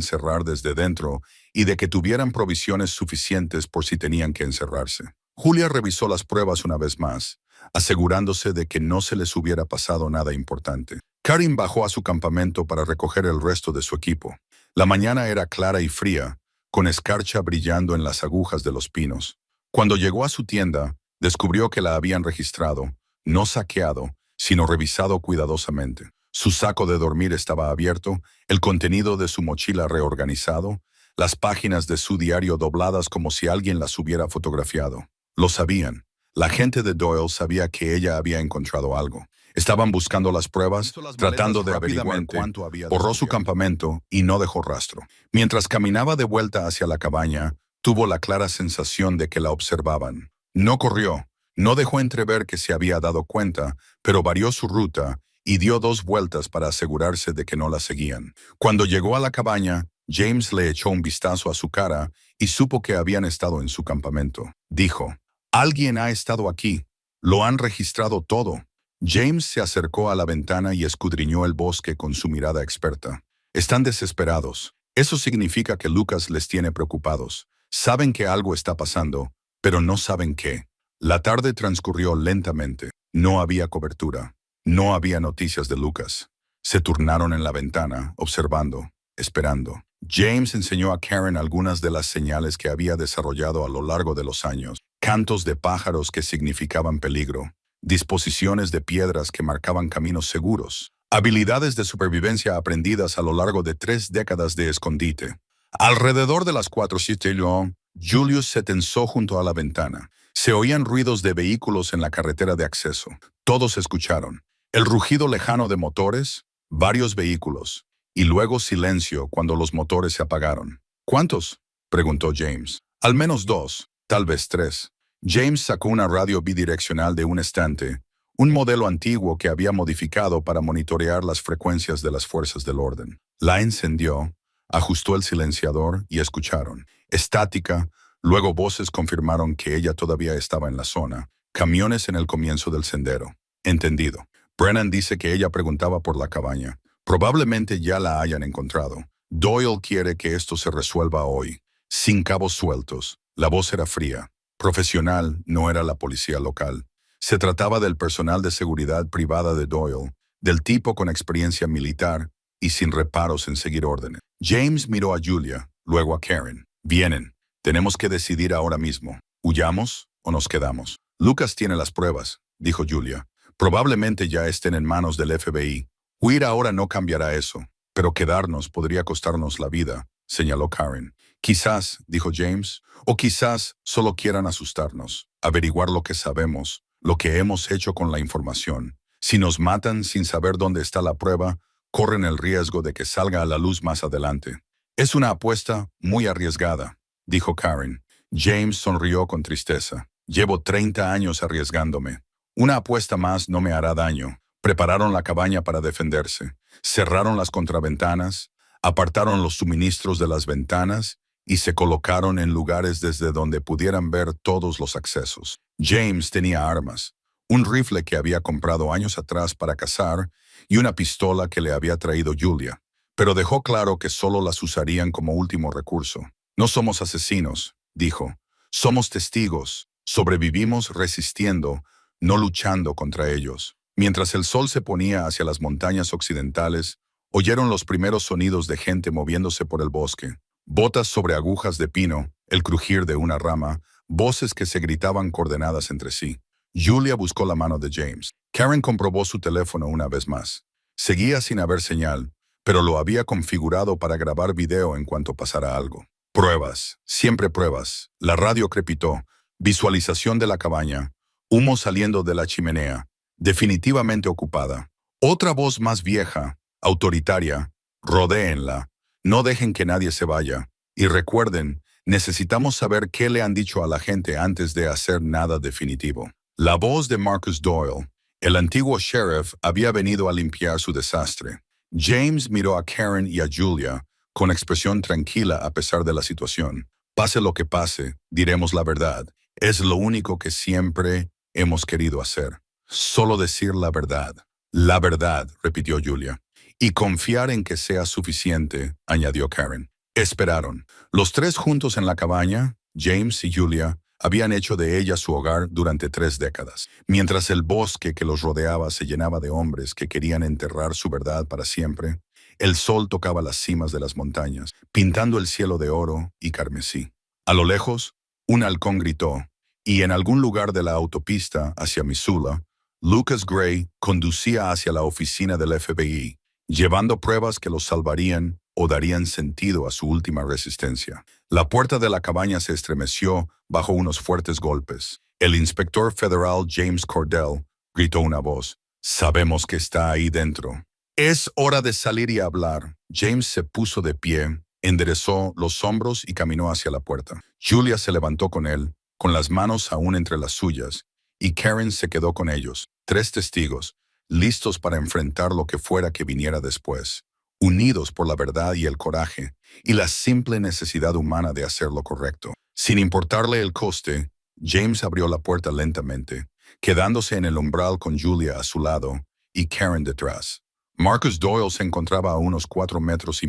cerrar desde dentro y de que tuvieran provisiones suficientes por si tenían que encerrarse. Julia revisó las pruebas una vez más, asegurándose de que no se les hubiera pasado nada importante. Karin bajó a su campamento para recoger el resto de su equipo. La mañana era clara y fría, con escarcha brillando en las agujas de los pinos. Cuando llegó a su tienda, descubrió que la habían registrado, no saqueado, sino revisado cuidadosamente. Su saco de dormir estaba abierto, el contenido de su mochila reorganizado, las páginas de su diario dobladas como si alguien las hubiera fotografiado. Lo sabían. La gente de Doyle sabía que ella había encontrado algo. Estaban buscando las pruebas, tratando de averiguar cuánto había. Borró su campamento y no dejó rastro. Mientras caminaba de vuelta hacia la cabaña, tuvo la clara sensación de que la observaban. No corrió, no dejó entrever que se había dado cuenta, pero varió su ruta y dio 2 vueltas para asegurarse de que no la seguían. Cuando llegó a la cabaña, James le echó un vistazo a su cara y supo que habían estado en su campamento. Dijo, «Alguien ha estado aquí. Lo han registrado todo». James se acercó a la ventana y escudriñó el bosque con su mirada experta. «Están desesperados. Eso significa que Lucas les tiene preocupados. Saben que algo está pasando, pero no saben qué. La tarde transcurrió lentamente. No había cobertura. No había noticias de Lucas. Se turnaron en la ventana, observando, esperando. James enseñó a Karen algunas de las señales que había desarrollado a lo largo de los años. Cantos de pájaros que significaban peligro. Disposiciones de piedras que marcaban caminos seguros. Habilidades de supervivencia aprendidas a lo largo de 3 décadas de escondite. Alrededor de las 4:07, Julius se tensó junto a la ventana. Se oían ruidos de vehículos en la carretera de acceso. Todos escucharon. El rugido lejano de motores, varios vehículos, y luego silencio cuando los motores se apagaron. ¿Cuántos?, preguntó James. Al menos 2, tal vez 3. James sacó una radio bidireccional de un estante, un modelo antiguo que había modificado para monitorear las frecuencias de las fuerzas del orden. La encendió, ajustó el silenciador y escucharon. Estática, luego voces confirmaron que ella todavía estaba en la zona. Camiones en el comienzo del sendero. Entendido. Brennan dice que ella preguntaba por la cabaña. Probablemente ya la hayan encontrado. Doyle quiere que esto se resuelva hoy. Sin cabos sueltos. La voz era fría. Profesional, no era la policía local. Se trataba del personal de seguridad privada de Doyle, del tipo con experiencia militar y sin reparos en seguir órdenes. James miró a Julia, luego a Karen. Vienen. Tenemos que decidir ahora mismo. ¿Huyamos o nos quedamos? Lucas tiene las pruebas, dijo Julia. Probablemente ya estén en manos del FBI. Huir ahora no cambiará eso, pero quedarnos podría costarnos la vida, señaló Karen. Quizás, dijo James, o quizás solo quieran asustarnos, averiguar lo que sabemos, lo que hemos hecho con la información. Si nos matan sin saber dónde está la prueba, corren el riesgo de que salga a la luz más adelante. Es una apuesta muy arriesgada, dijo Karen. James sonrió con tristeza. Llevo 30 años arriesgándome. Una apuesta más no me hará daño. Prepararon la cabaña para defenderse. Cerraron las contraventanas, apartaron los suministros de las ventanas y se colocaron en lugares desde donde pudieran ver todos los accesos. James tenía armas, un rifle que había comprado años atrás para cazar y una pistola que le había traído Julia, pero dejó claro que solo las usarían como último recurso. No somos asesinos, dijo. Somos testigos. Sobrevivimos resistiendo, no luchando contra ellos. Mientras el sol se ponía hacia las montañas occidentales, oyeron los primeros sonidos de gente moviéndose por el bosque. Botas sobre agujas de pino, el crujir de una rama, voces que se gritaban coordenadas entre sí. Julia buscó la mano de James. Karen comprobó su teléfono una vez más. Seguía sin haber señal, pero lo había configurado para grabar video en cuanto pasara algo. Pruebas, siempre pruebas. La radio crepitó. Visualización de la cabaña. Humo saliendo de la chimenea. Definitivamente ocupada. Otra voz más vieja, autoritaria. Rodéenla. No dejen que nadie se vaya. Y recuerden, necesitamos saber qué le han dicho a la gente antes de hacer nada definitivo. La voz de Marcus Doyle, el antiguo sheriff, había venido a limpiar su desastre. James miró a Karen y a Julia con expresión tranquila a pesar de la situación. Pase lo que pase, diremos la verdad. Es lo único que siempre hemos querido hacer. Solo decir la verdad. La verdad, repitió Julia. Y confiar en que sea suficiente, añadió Karen. Esperaron. Los tres juntos en la cabaña, James y Julia, habían hecho de ella su hogar durante 3 décadas. Mientras el bosque que los rodeaba se llenaba de hombres que querían enterrar su verdad para siempre, el sol tocaba las cimas de las montañas, pintando el cielo de oro y carmesí. A lo lejos, un halcón gritó, y en algún lugar de la autopista hacia Missoula, Lucas Gray conducía hacia la oficina del FBI, llevando pruebas que los salvarían o darían sentido a su última resistencia. La puerta de la cabaña se estremeció bajo unos fuertes golpes. El inspector federal James Cordell gritó una voz. «Sabemos que está ahí dentro». «Es hora de salir y hablar». James se puso de pie, enderezó los hombros y caminó hacia la puerta. Julia se levantó con él, con las manos aún entre las suyas, y Karen se quedó con ellos, 3 testigos, listos para enfrentar lo que fuera que viniera después, unidos por la verdad y el coraje, y la simple necesidad humana de hacer lo correcto. Sin importarle el coste, James abrió la puerta lentamente, quedándose en el umbral con Julia a su lado y Karen detrás. Marcus Doyle se encontraba a unos 4,5 metros,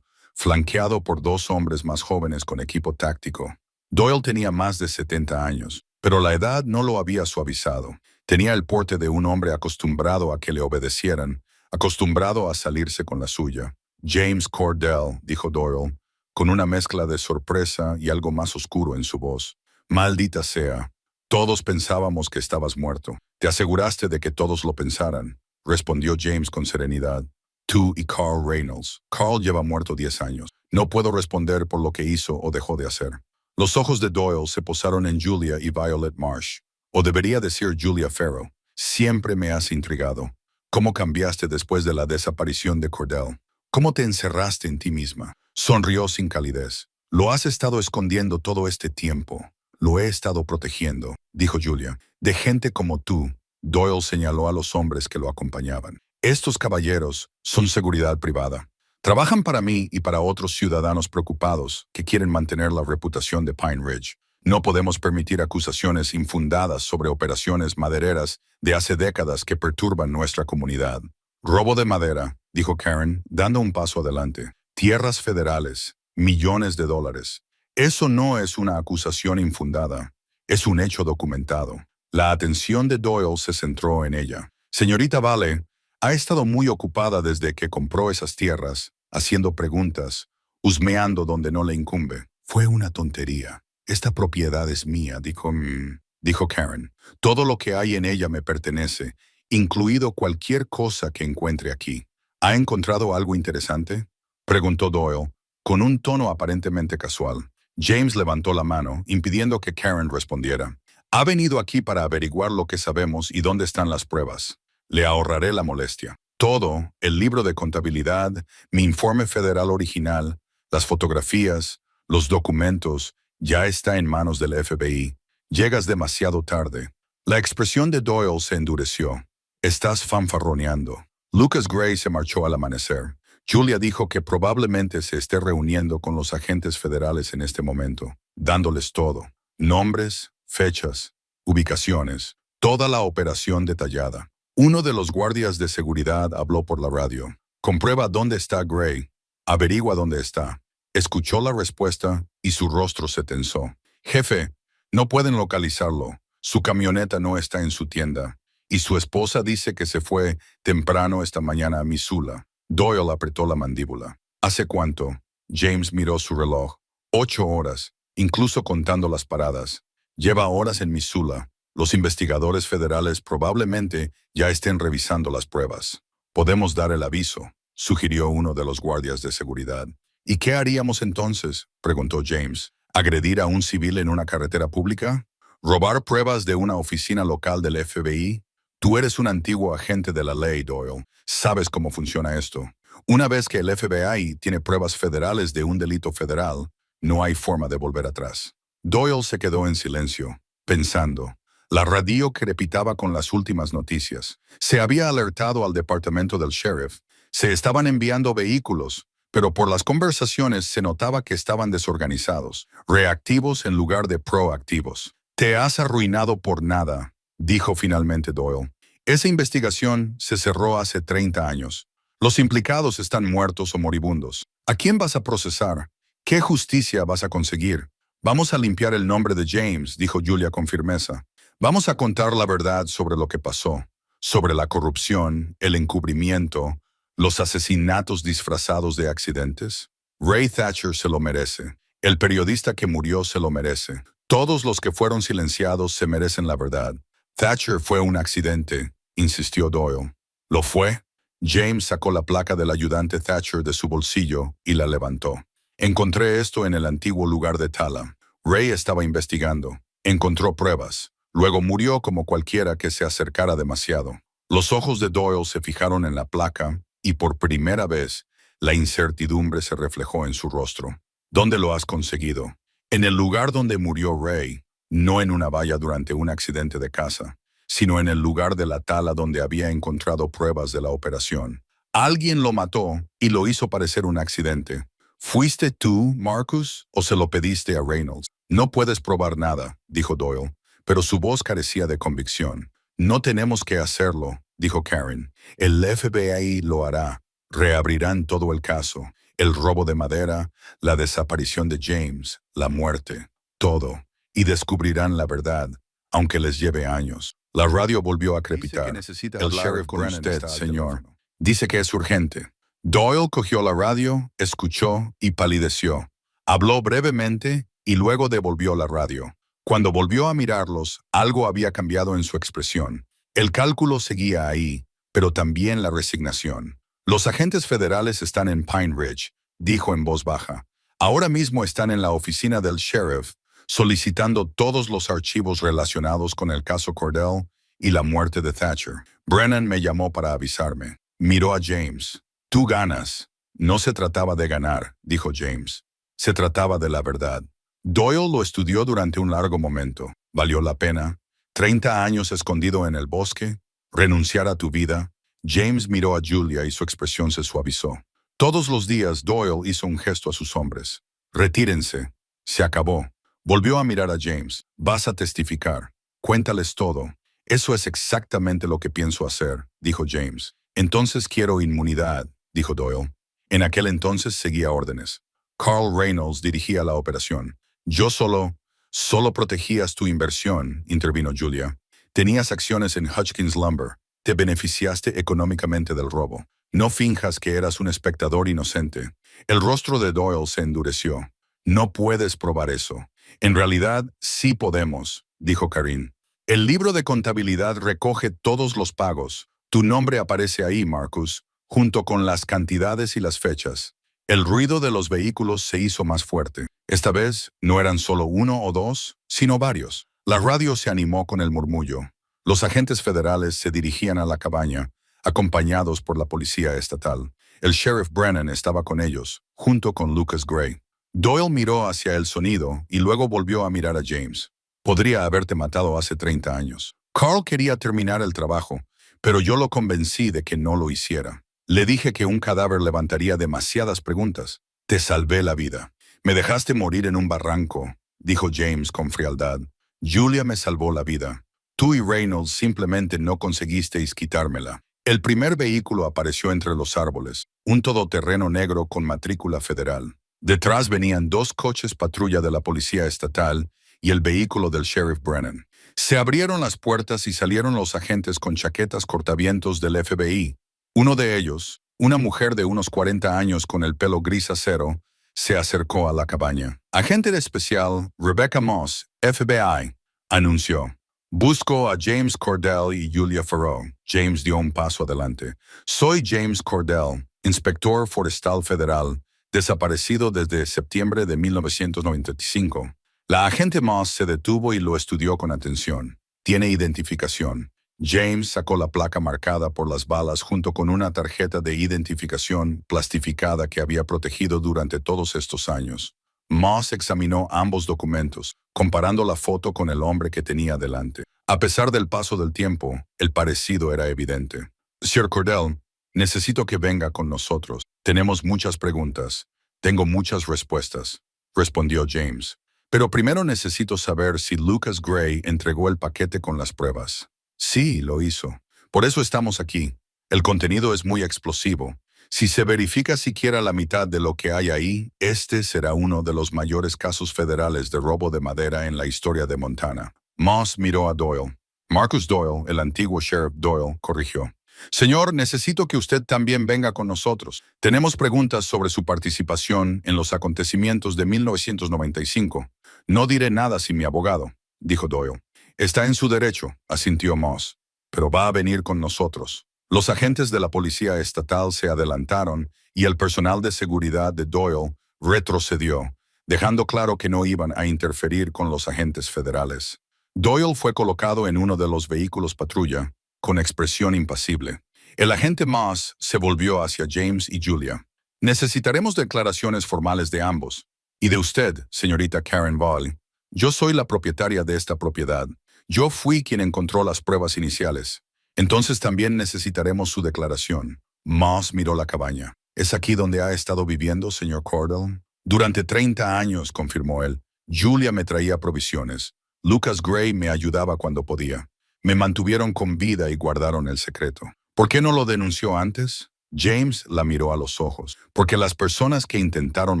flanqueado por 2 hombres más jóvenes con equipo táctico. Doyle tenía más de 70 años, pero la edad no lo había suavizado. Tenía el porte de un hombre acostumbrado a que le obedecieran, acostumbrado a salirse con la suya. James Cordell, dijo Doyle, con una mezcla de sorpresa y algo más oscuro en su voz. Maldita sea. Todos pensábamos que estabas muerto. Te aseguraste de que todos lo pensaran, respondió James con serenidad. Tú y Carl Reynolds. Carl lleva muerto 10 años. No puedo responder por lo que hizo o dejó de hacer. Los ojos de Doyle se posaron en Julia y Violet Marsh. O debería decir Julia Farrow. Siempre me has intrigado. ¿Cómo cambiaste después de la desaparición de Cordell? ¿Cómo te encerraste en ti misma? Sonrió sin calidez. Lo has estado escondiendo todo este tiempo. Lo he estado protegiendo, dijo Julia. De gente como tú. Doyle señaló a los hombres que lo acompañaban. Estos caballeros son seguridad privada. Trabajan para mí y para otros ciudadanos preocupados que quieren mantener la reputación de Pine Ridge. No podemos permitir acusaciones infundadas sobre operaciones madereras de hace décadas que perturban nuestra comunidad. Robo de madera, dijo Karen, dando un paso adelante. Tierras federales, millones de dólares. Eso no es una acusación infundada, es un hecho documentado. La atención de Doyle se centró en ella. Señorita Vale, ha estado muy ocupada desde que compró esas tierras, haciendo preguntas, husmeando donde no le incumbe. Fue una tontería. Esta propiedad es mía, dijo Karen. Todo lo que hay en ella me pertenece, incluido cualquier cosa que encuentre aquí. ¿Ha encontrado algo interesante?, preguntó Doyle, con un tono aparentemente casual. James levantó la mano, impidiendo que Karen respondiera. Ha venido aquí para averiguar lo que sabemos y dónde están las pruebas. Le ahorraré la molestia. Todo, el libro de contabilidad, mi informe federal original, las fotografías, los documentos, ya está en manos del FBI. Llegas demasiado tarde. La expresión de Doyle se endureció. Estás fanfarroneando. Lucas Gray se marchó al amanecer. Julia dijo que probablemente se esté reuniendo con los agentes federales en este momento, dándoles todo. Nombres, fechas, ubicaciones, toda la operación detallada. Uno de los guardias de seguridad habló por la radio. Comprueba dónde está Gray. Averigua dónde está. Escuchó la respuesta y su rostro se tensó. Jefe, no pueden localizarlo. Su camioneta no está en su tienda. Y su esposa dice que se fue temprano esta mañana a Missoula. Doyle apretó la mandíbula. ¿Hace cuánto? James miró su reloj. 8 horas, incluso contando las paradas. Lleva horas en Missoula. Los investigadores federales probablemente ya estén revisando las pruebas. Podemos dar el aviso, sugirió uno de los guardias de seguridad. ¿Y qué haríamos entonces?, preguntó James. ¿Agredir a un civil en una carretera pública? ¿Robar pruebas de una oficina local del FBI? Tú eres un antiguo agente de la ley, Doyle. Sabes cómo funciona esto. Una vez que el FBI tiene pruebas federales de un delito federal, no hay forma de volver atrás. Doyle se quedó en silencio, pensando. La radio crepitaba con las últimas noticias. Se había alertado al departamento del sheriff. Se estaban enviando vehículos, pero por las conversaciones se notaba que estaban desorganizados, reactivos en lugar de proactivos. Te has arruinado por nada, dijo finalmente Doyle. Esa investigación se cerró hace 30 años. Los implicados están muertos o moribundos. ¿A quién vas a procesar? ¿Qué justicia vas a conseguir? Vamos a limpiar el nombre de James, dijo Julia con firmeza. Vamos a contar la verdad sobre lo que pasó, sobre la corrupción, el encubrimiento, los asesinatos disfrazados de accidentes. Ray Thatcher se lo merece. El periodista que murió se lo merece. Todos los que fueron silenciados se merecen la verdad. Thatcher fue un accidente, insistió Doyle. ¿Lo fue? James sacó la placa del ayudante Thatcher de su bolsillo y la levantó. Encontré esto en el antiguo lugar de Tala. Ray estaba investigando. Encontró pruebas. Luego murió como cualquiera que se acercara demasiado. Los ojos de Doyle se fijaron en la placa y por primera vez la incertidumbre se reflejó en su rostro. ¿Dónde lo has conseguido? En el lugar donde murió Ray, no en una valla durante un accidente de casa, sino en el lugar de la tala donde había encontrado pruebas de la operación. Alguien lo mató y lo hizo parecer un accidente. ¿Fuiste tú, Marcus, o se lo pediste a Reynolds? No puedes probar nada, dijo Doyle, pero su voz carecía de convicción. No tenemos que hacerlo, dijo Karen. El FBI lo hará. Reabrirán todo el caso. El robo de madera, la desaparición de James, la muerte. todo, y descubrirán la verdad, aunque les lleve años. La radio volvió a crepitar. El sheriff con usted, señor. Dice que es urgente. Doyle cogió la radio, escuchó y palideció. Habló brevemente y luego devolvió la radio. Cuando volvió a mirarlos, algo había cambiado en su expresión. El cálculo seguía ahí, pero también la resignación. Los agentes federales están en Pine Ridge, dijo en voz baja. Ahora mismo están en la oficina del sheriff, solicitando todos los archivos relacionados con el caso Cordell y la muerte de Thatcher. Brennan me llamó para avisarme. Miró a James. Tú ganas. No se trataba de ganar, dijo James. Se trataba de la verdad. Doyle lo estudió durante un largo momento. ¿Valió la pena? 30 años escondido en el bosque. ¿Renunciar a tu vida? James miró a Julia y su expresión se suavizó. Todos los días Doyle hizo un gesto a sus hombres. Retírense. Se acabó. Volvió a mirar a James. Vas a testificar. Cuéntales todo. Eso es exactamente lo que pienso hacer, dijo James. Entonces quiero inmunidad, dijo Doyle. En aquel entonces seguía órdenes. Carl Reynolds dirigía la operación. Yo solo protegías tu inversión, intervino Julia. Tenías acciones en Hutchins Lumber. Te beneficiaste económicamente del robo. No finjas que eras un espectador inocente. El rostro de Doyle se endureció. No puedes probar eso. En realidad, sí podemos, dijo Karin. El libro de contabilidad recoge todos los pagos. Tu nombre aparece ahí, Marcus, junto con las cantidades y las fechas. El ruido de los vehículos se hizo más fuerte. Esta vez no eran solo uno o dos, sino varios. La radio se animó con el murmullo. Los agentes federales se dirigían a la cabaña, acompañados por la policía estatal. El sheriff Brennan estaba con ellos, junto con Lucas Gray. Doyle miró hacia el sonido y luego volvió a mirar a James. Podría haberte matado hace 30 años. Carl quería terminar el trabajo, pero yo lo convencí de que no lo hiciera. Le dije que un cadáver levantaría demasiadas preguntas. Te salvé la vida. Me dejaste morir en un barranco, dijo James con frialdad. Julia me salvó la vida. Tú y Reynolds simplemente no conseguisteis quitármela. El primer vehículo apareció entre los árboles, un todoterreno negro con matrícula federal. Detrás venían 2 coches patrulla de la policía estatal y el vehículo del sheriff Brennan. Se abrieron las puertas y salieron los agentes con chaquetas cortavientos del FBI. Uno de ellos, una mujer de unos 40 años con el pelo gris acero, se acercó a la cabaña. Agente especial Rebecca Moss, FBI, anunció. Busco a James Cordell y Julia Farrow. James dio un paso adelante. Soy James Cordell, inspector forestal federal, desaparecido desde septiembre de 1995. La agente Moss se detuvo y lo estudió con atención. Tiene identificación. James sacó la placa marcada por las balas junto con una tarjeta de identificación plastificada que había protegido durante todos estos años. Moss examinó ambos documentos, comparando la foto con el hombre que tenía delante. A pesar del paso del tiempo, el parecido era evidente. Sir Cordell, necesito que venga con nosotros. Tenemos muchas preguntas. Tengo muchas respuestas, respondió James. Pero primero necesito saber si Lucas Gray entregó el paquete con las pruebas. Sí, lo hizo. Por eso estamos aquí. El contenido es muy explosivo. Si se verifica siquiera la mitad de lo que hay ahí, este será uno de los mayores casos federales de robo de madera en la historia de Montana. Moss miró a Doyle. Marcus Doyle, el antiguo sheriff Doyle, corrigió. Señor, necesito que usted también venga con nosotros. Tenemos preguntas sobre su participación en los acontecimientos de 1995. No diré nada sin mi abogado, dijo Doyle. Está en su derecho, asintió Moss, pero va a venir con nosotros. Los agentes de la policía estatal se adelantaron y el personal de seguridad de Doyle retrocedió, dejando claro que no iban a interferir con los agentes federales. Doyle fue colocado en uno de los vehículos patrulla, con expresión impasible. El agente Moss se volvió hacia James y Julia. Necesitaremos declaraciones formales de ambos. Y de usted, señorita Karen Ball. Yo soy la propietaria de esta propiedad. Yo fui quien encontró las pruebas iniciales. Entonces también necesitaremos su declaración. Moss miró la cabaña. ¿Es aquí donde ha estado viviendo, señor Cordell? Durante 30 años, confirmó él. Julia me traía provisiones. Lucas Gray me ayudaba cuando podía. Me mantuvieron con vida y guardaron el secreto. ¿Por qué no lo denunció antes? James la miró a los ojos. Porque las personas que intentaron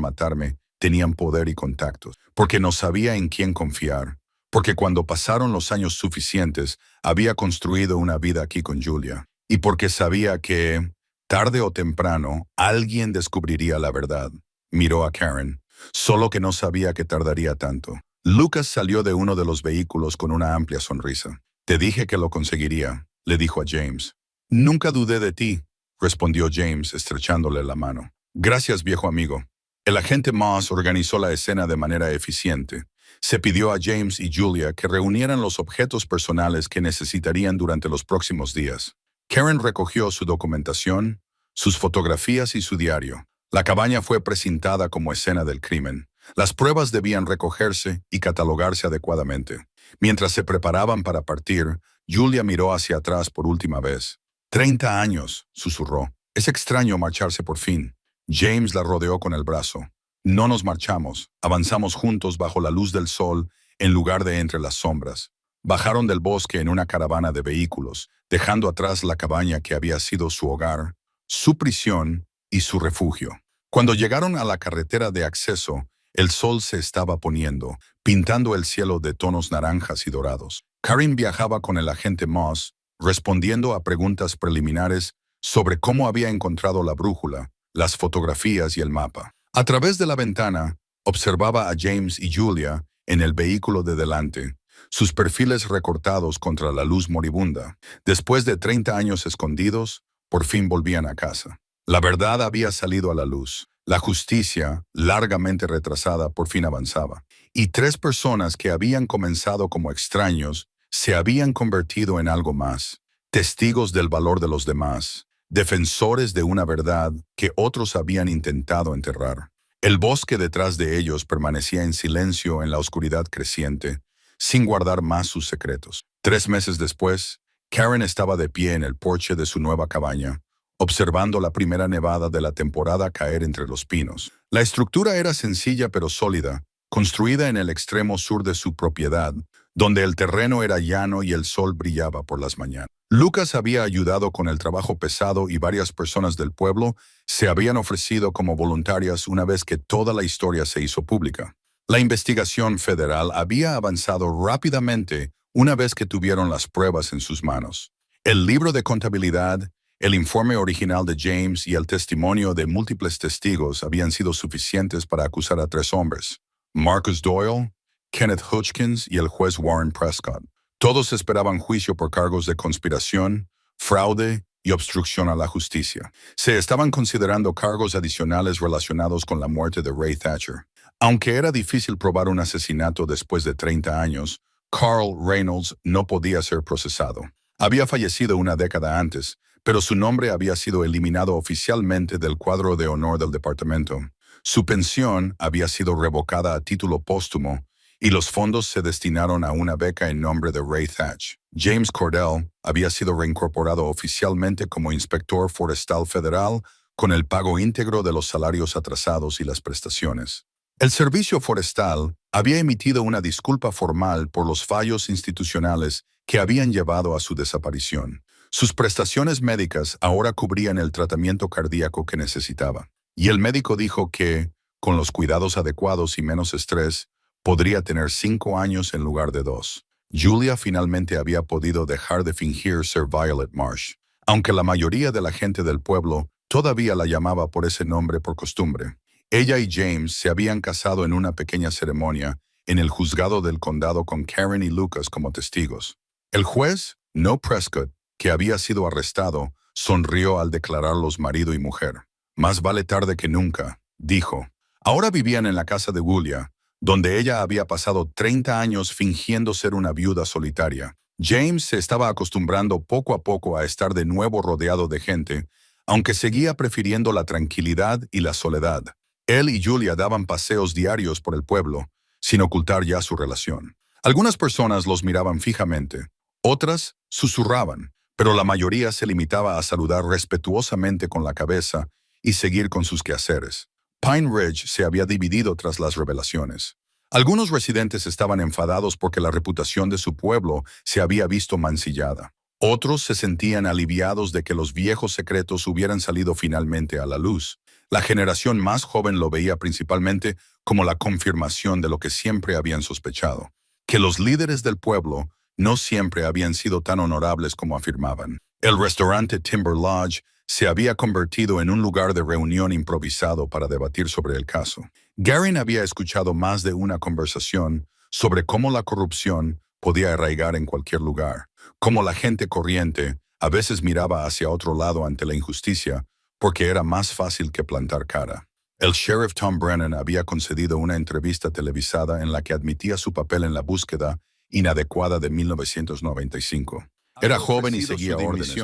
matarme tenían poder y contactos, porque no sabía en quién confiar, porque cuando pasaron los años suficientes había construido una vida aquí con Julia, y porque sabía que, tarde o temprano, alguien descubriría la verdad. Miró a Karen, solo que no sabía que tardaría tanto. Lucas salió de uno de los vehículos con una amplia sonrisa. Te dije que lo conseguiría, le dijo a James. Nunca dudé de ti, respondió James estrechándole la mano. Gracias, viejo amigo. El agente Moss organizó la escena de manera eficiente. Se pidió a James y Julia que reunieran los objetos personales que necesitarían durante los próximos días. Karen recogió su documentación, sus fotografías y su diario. La cabaña fue presentada como escena del crimen. Las pruebas debían recogerse y catalogarse adecuadamente. Mientras se preparaban para partir, Julia miró hacia atrás por última vez. 30 años, susurró. Es extraño marcharse por fin. James la rodeó con el brazo. No nos marchamos, avanzamos juntos bajo la luz del sol en lugar de entre las sombras. Bajaron del bosque en una caravana de vehículos, dejando atrás la cabaña que había sido su hogar, su prisión y su refugio. Cuando llegaron a la carretera de acceso, el sol se estaba poniendo, pintando el cielo de tonos naranjas y dorados. Karen viajaba con el agente Moss, respondiendo a preguntas preliminares sobre cómo había encontrado la brújula, las fotografías y el mapa. A través de la ventana, observaba a James y Julia en el vehículo de delante, sus perfiles recortados contra la luz moribunda. Después de 30 años escondidos, por fin volvían a casa. La verdad había salido a la luz. La justicia, largamente retrasada, por fin avanzaba. Y 3 personas que habían comenzado como extraños se habían convertido en algo más, testigos del valor de los demás, defensores de una verdad que otros habían intentado enterrar. El bosque detrás de ellos permanecía en silencio en la oscuridad creciente, sin guardar más sus secretos. 3 meses después, Karen estaba de pie en el porche de su nueva cabaña, observando la primera nevada de la temporada caer entre los pinos. La estructura era sencilla pero sólida, construida en el extremo sur de su propiedad, donde el terreno era llano y el sol brillaba por las mañanas. Lucas había ayudado con el trabajo pesado y varias personas del pueblo se habían ofrecido como voluntarias una vez que toda la historia se hizo pública. La investigación federal había avanzado rápidamente una vez que tuvieron las pruebas en sus manos. El libro de contabilidad, el informe original de James y el testimonio de múltiples testigos habían sido suficientes para acusar a 3 hombres: Marcus Doyle, Kenneth Hutchins y el juez Warren Prescott. Todos esperaban juicio por cargos de conspiración, fraude y obstrucción a la justicia. Se estaban considerando cargos adicionales relacionados con la muerte de Ray Thatcher. Aunque era difícil probar un asesinato después de 30 años, Carl Reynolds no podía ser procesado. Había fallecido una década antes, pero su nombre había sido eliminado oficialmente del cuadro de honor del departamento. Su pensión había sido revocada a título póstumo y los fondos se destinaron a una beca en nombre de Ray Thatch. James Cordell había sido reincorporado oficialmente como inspector forestal federal con el pago íntegro de los salarios atrasados y las prestaciones. El Servicio Forestal había emitido una disculpa formal por los fallos institucionales que habían llevado a su desaparición. Sus prestaciones médicas ahora cubrían el tratamiento cardíaco que necesitaba. Y el médico dijo que, con los cuidados adecuados y menos estrés, podría tener 5 años en lugar de 2. Julia finalmente había podido dejar de fingir ser Violet Marsh, aunque la mayoría de la gente del pueblo todavía la llamaba por ese nombre por costumbre. Ella y James se habían casado en una pequeña ceremonia en el juzgado del condado con Karen y Lucas como testigos. El juez, No Prescott, que había sido arrestado, sonrió al declararlos marido y mujer. Más vale tarde que nunca, dijo. Ahora vivían en la casa de Julia, donde ella había pasado 30 años fingiendo ser una viuda solitaria. James se estaba acostumbrando poco a poco a estar de nuevo rodeado de gente, aunque seguía prefiriendo la tranquilidad y la soledad. Él y Julia daban paseos diarios por el pueblo, sin ocultar ya su relación. Algunas personas los miraban fijamente, otras susurraban, pero la mayoría se limitaba a saludar respetuosamente con la cabeza y seguir con sus quehaceres. Pine Ridge se había dividido tras las revelaciones. Algunos residentes estaban enfadados porque la reputación de su pueblo se había visto mancillada. Otros se sentían aliviados de que los viejos secretos hubieran salido finalmente a la luz. La generación más joven lo veía principalmente como la confirmación de lo que siempre habían sospechado, que los líderes del pueblo no siempre habían sido tan honorables como afirmaban. El restaurante Timber Lodge se había convertido en un lugar de reunión improvisado para debatir sobre el caso. Garin había escuchado más de una conversación sobre cómo la corrupción podía arraigar en cualquier lugar, cómo la gente corriente a veces miraba hacia otro lado ante la injusticia porque era más fácil que plantar cara. El sheriff Tom Brennan había concedido una entrevista televisada en la que admitía su papel en la búsqueda inadecuada de 1995. Era joven y seguía órdenes,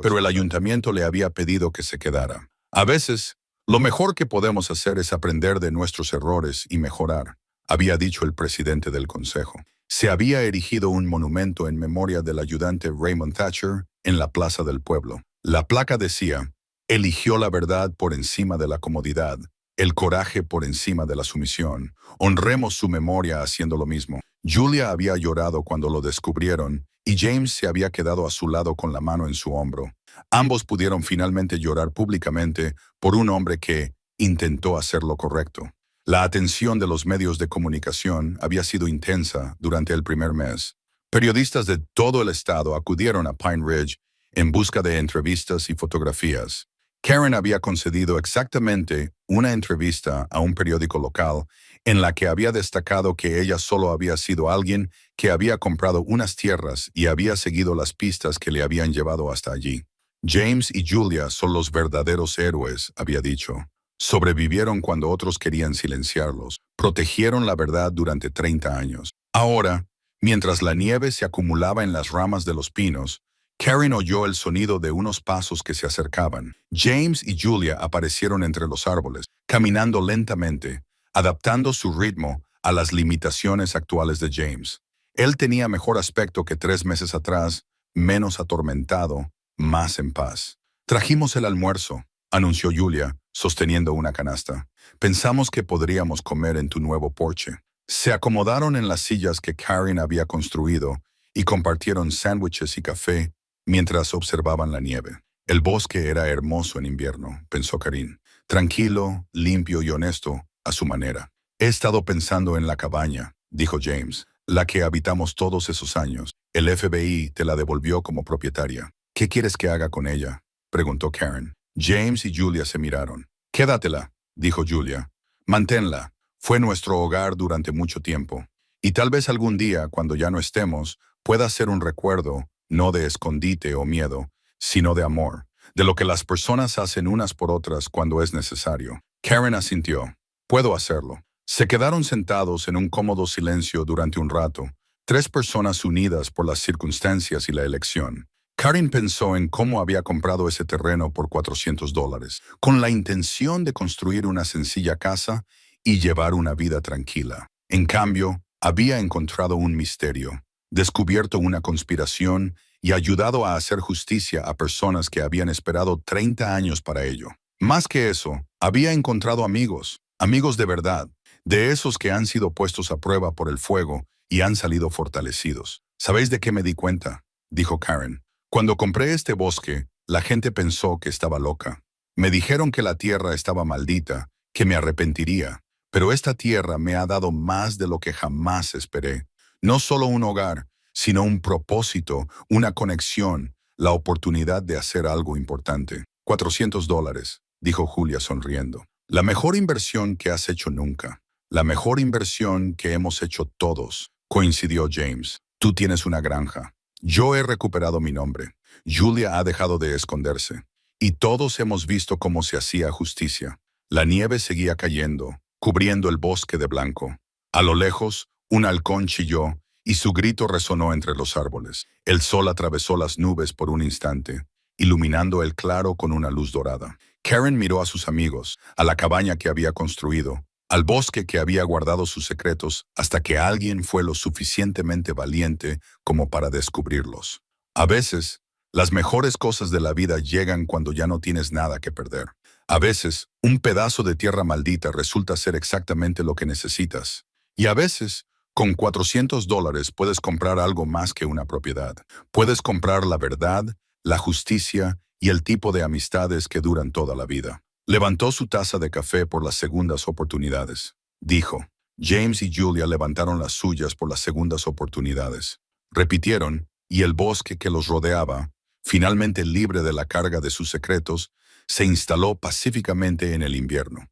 pero el ayuntamiento le había pedido que se quedara. A veces, lo mejor que podemos hacer es aprender de nuestros errores y mejorar, había dicho el presidente del consejo. Se había erigido un monumento en memoria del ayudante Raymond Thatcher en la plaza del pueblo. La placa decía: eligió la verdad por encima de la comodidad, el coraje por encima de la sumisión. Honremos su memoria haciendo lo mismo. Julia había llorado cuando lo descubrieron y James se había quedado a su lado con la mano en su hombro. Ambos pudieron finalmente llorar públicamente por un hombre que intentó hacer lo correcto. La atención de los medios de comunicación había sido intensa durante el primer mes. Periodistas de todo el estado acudieron a Pine Ridge en busca de entrevistas y fotografías. Karen había concedido exactamente una entrevista a un periódico local en la que había destacado que ella solo había sido alguien que había comprado unas tierras y había seguido las pistas que le habían llevado hasta allí. James y Julia son los verdaderos héroes, había dicho. Sobrevivieron cuando otros querían silenciarlos. Protegieron la verdad durante 30 años. Ahora, mientras la nieve se acumulaba en las ramas de los pinos, Karen oyó el sonido de unos pasos que se acercaban. James y Julia aparecieron entre los árboles, caminando lentamente, adaptando su ritmo a las limitaciones actuales de James. Él tenía mejor aspecto que 3 meses atrás, menos atormentado, más en paz. Trajimos el almuerzo, anunció Julia, sosteniendo una canasta. Pensamos que podríamos comer en tu nuevo porche. Se acomodaron en las sillas que Karen había construido y compartieron sándwiches y café mientras observaban la nieve. El bosque era hermoso en invierno, pensó Karen. Tranquilo, limpio y honesto, a su manera. He estado pensando en la cabaña, dijo James, la que habitamos todos esos años. El FBI te la devolvió como propietaria. ¿Qué quieres que haga con ella?, preguntó Karen. James y Julia se miraron. Quédatela, dijo Julia. Manténla. Fue nuestro hogar durante mucho tiempo. Y tal vez algún día, cuando ya no estemos, pueda ser un recuerdo, no de escondite o miedo, sino de amor, de lo que las personas hacen unas por otras cuando es necesario. Karen asintió. Puedo hacerlo. Se quedaron sentados en un cómodo silencio durante un rato, 3 personas unidas por las circunstancias y la elección. Karen pensó en cómo había comprado ese terreno por $400, con la intención de construir una sencilla casa y llevar una vida tranquila. En cambio, había encontrado un misterio, descubierto una conspiración y ayudado a hacer justicia a personas que habían esperado 30 años para ello. Más que eso, había encontrado amigos, amigos de verdad, de esos que han sido puestos a prueba por el fuego y han salido fortalecidos. ¿Sabéis de qué me di cuenta?, dijo Karen. Cuando compré este bosque, la gente pensó que estaba loca. Me dijeron que la tierra estaba maldita, que me arrepentiría, pero esta tierra me ha dado más de lo que jamás esperé. No solo un hogar, sino un propósito, una conexión, la oportunidad de hacer algo importante. $400, dijo Julia sonriendo. La mejor inversión que has hecho nunca. La mejor inversión que hemos hecho todos, coincidió James. Tú tienes una granja. Yo he recuperado mi nombre. Julia ha dejado de esconderse. Y todos hemos visto cómo se hacía justicia. La nieve seguía cayendo, cubriendo el bosque de blanco. A lo lejos, un halcón chilló y su grito resonó entre los árboles. El sol atravesó las nubes por un instante, iluminando el claro con una luz dorada. Karen miró a sus amigos, a la cabaña que había construido, al bosque que había guardado sus secretos hasta que alguien fue lo suficientemente valiente como para descubrirlos. A veces, las mejores cosas de la vida llegan cuando ya no tienes nada que perder. A veces, un pedazo de tierra maldita resulta ser exactamente lo que necesitas. Y a veces, con $400 puedes comprar algo más que una propiedad. Puedes comprar la verdad, la justicia y el tipo de amistades que duran toda la vida. Levantó su taza de café por las segundas oportunidades. dijo. James y Julia levantaron las suyas por las segundas oportunidades. Repitieron, y el bosque que los rodeaba, finalmente libre de la carga de sus secretos, se instaló pacíficamente en el invierno.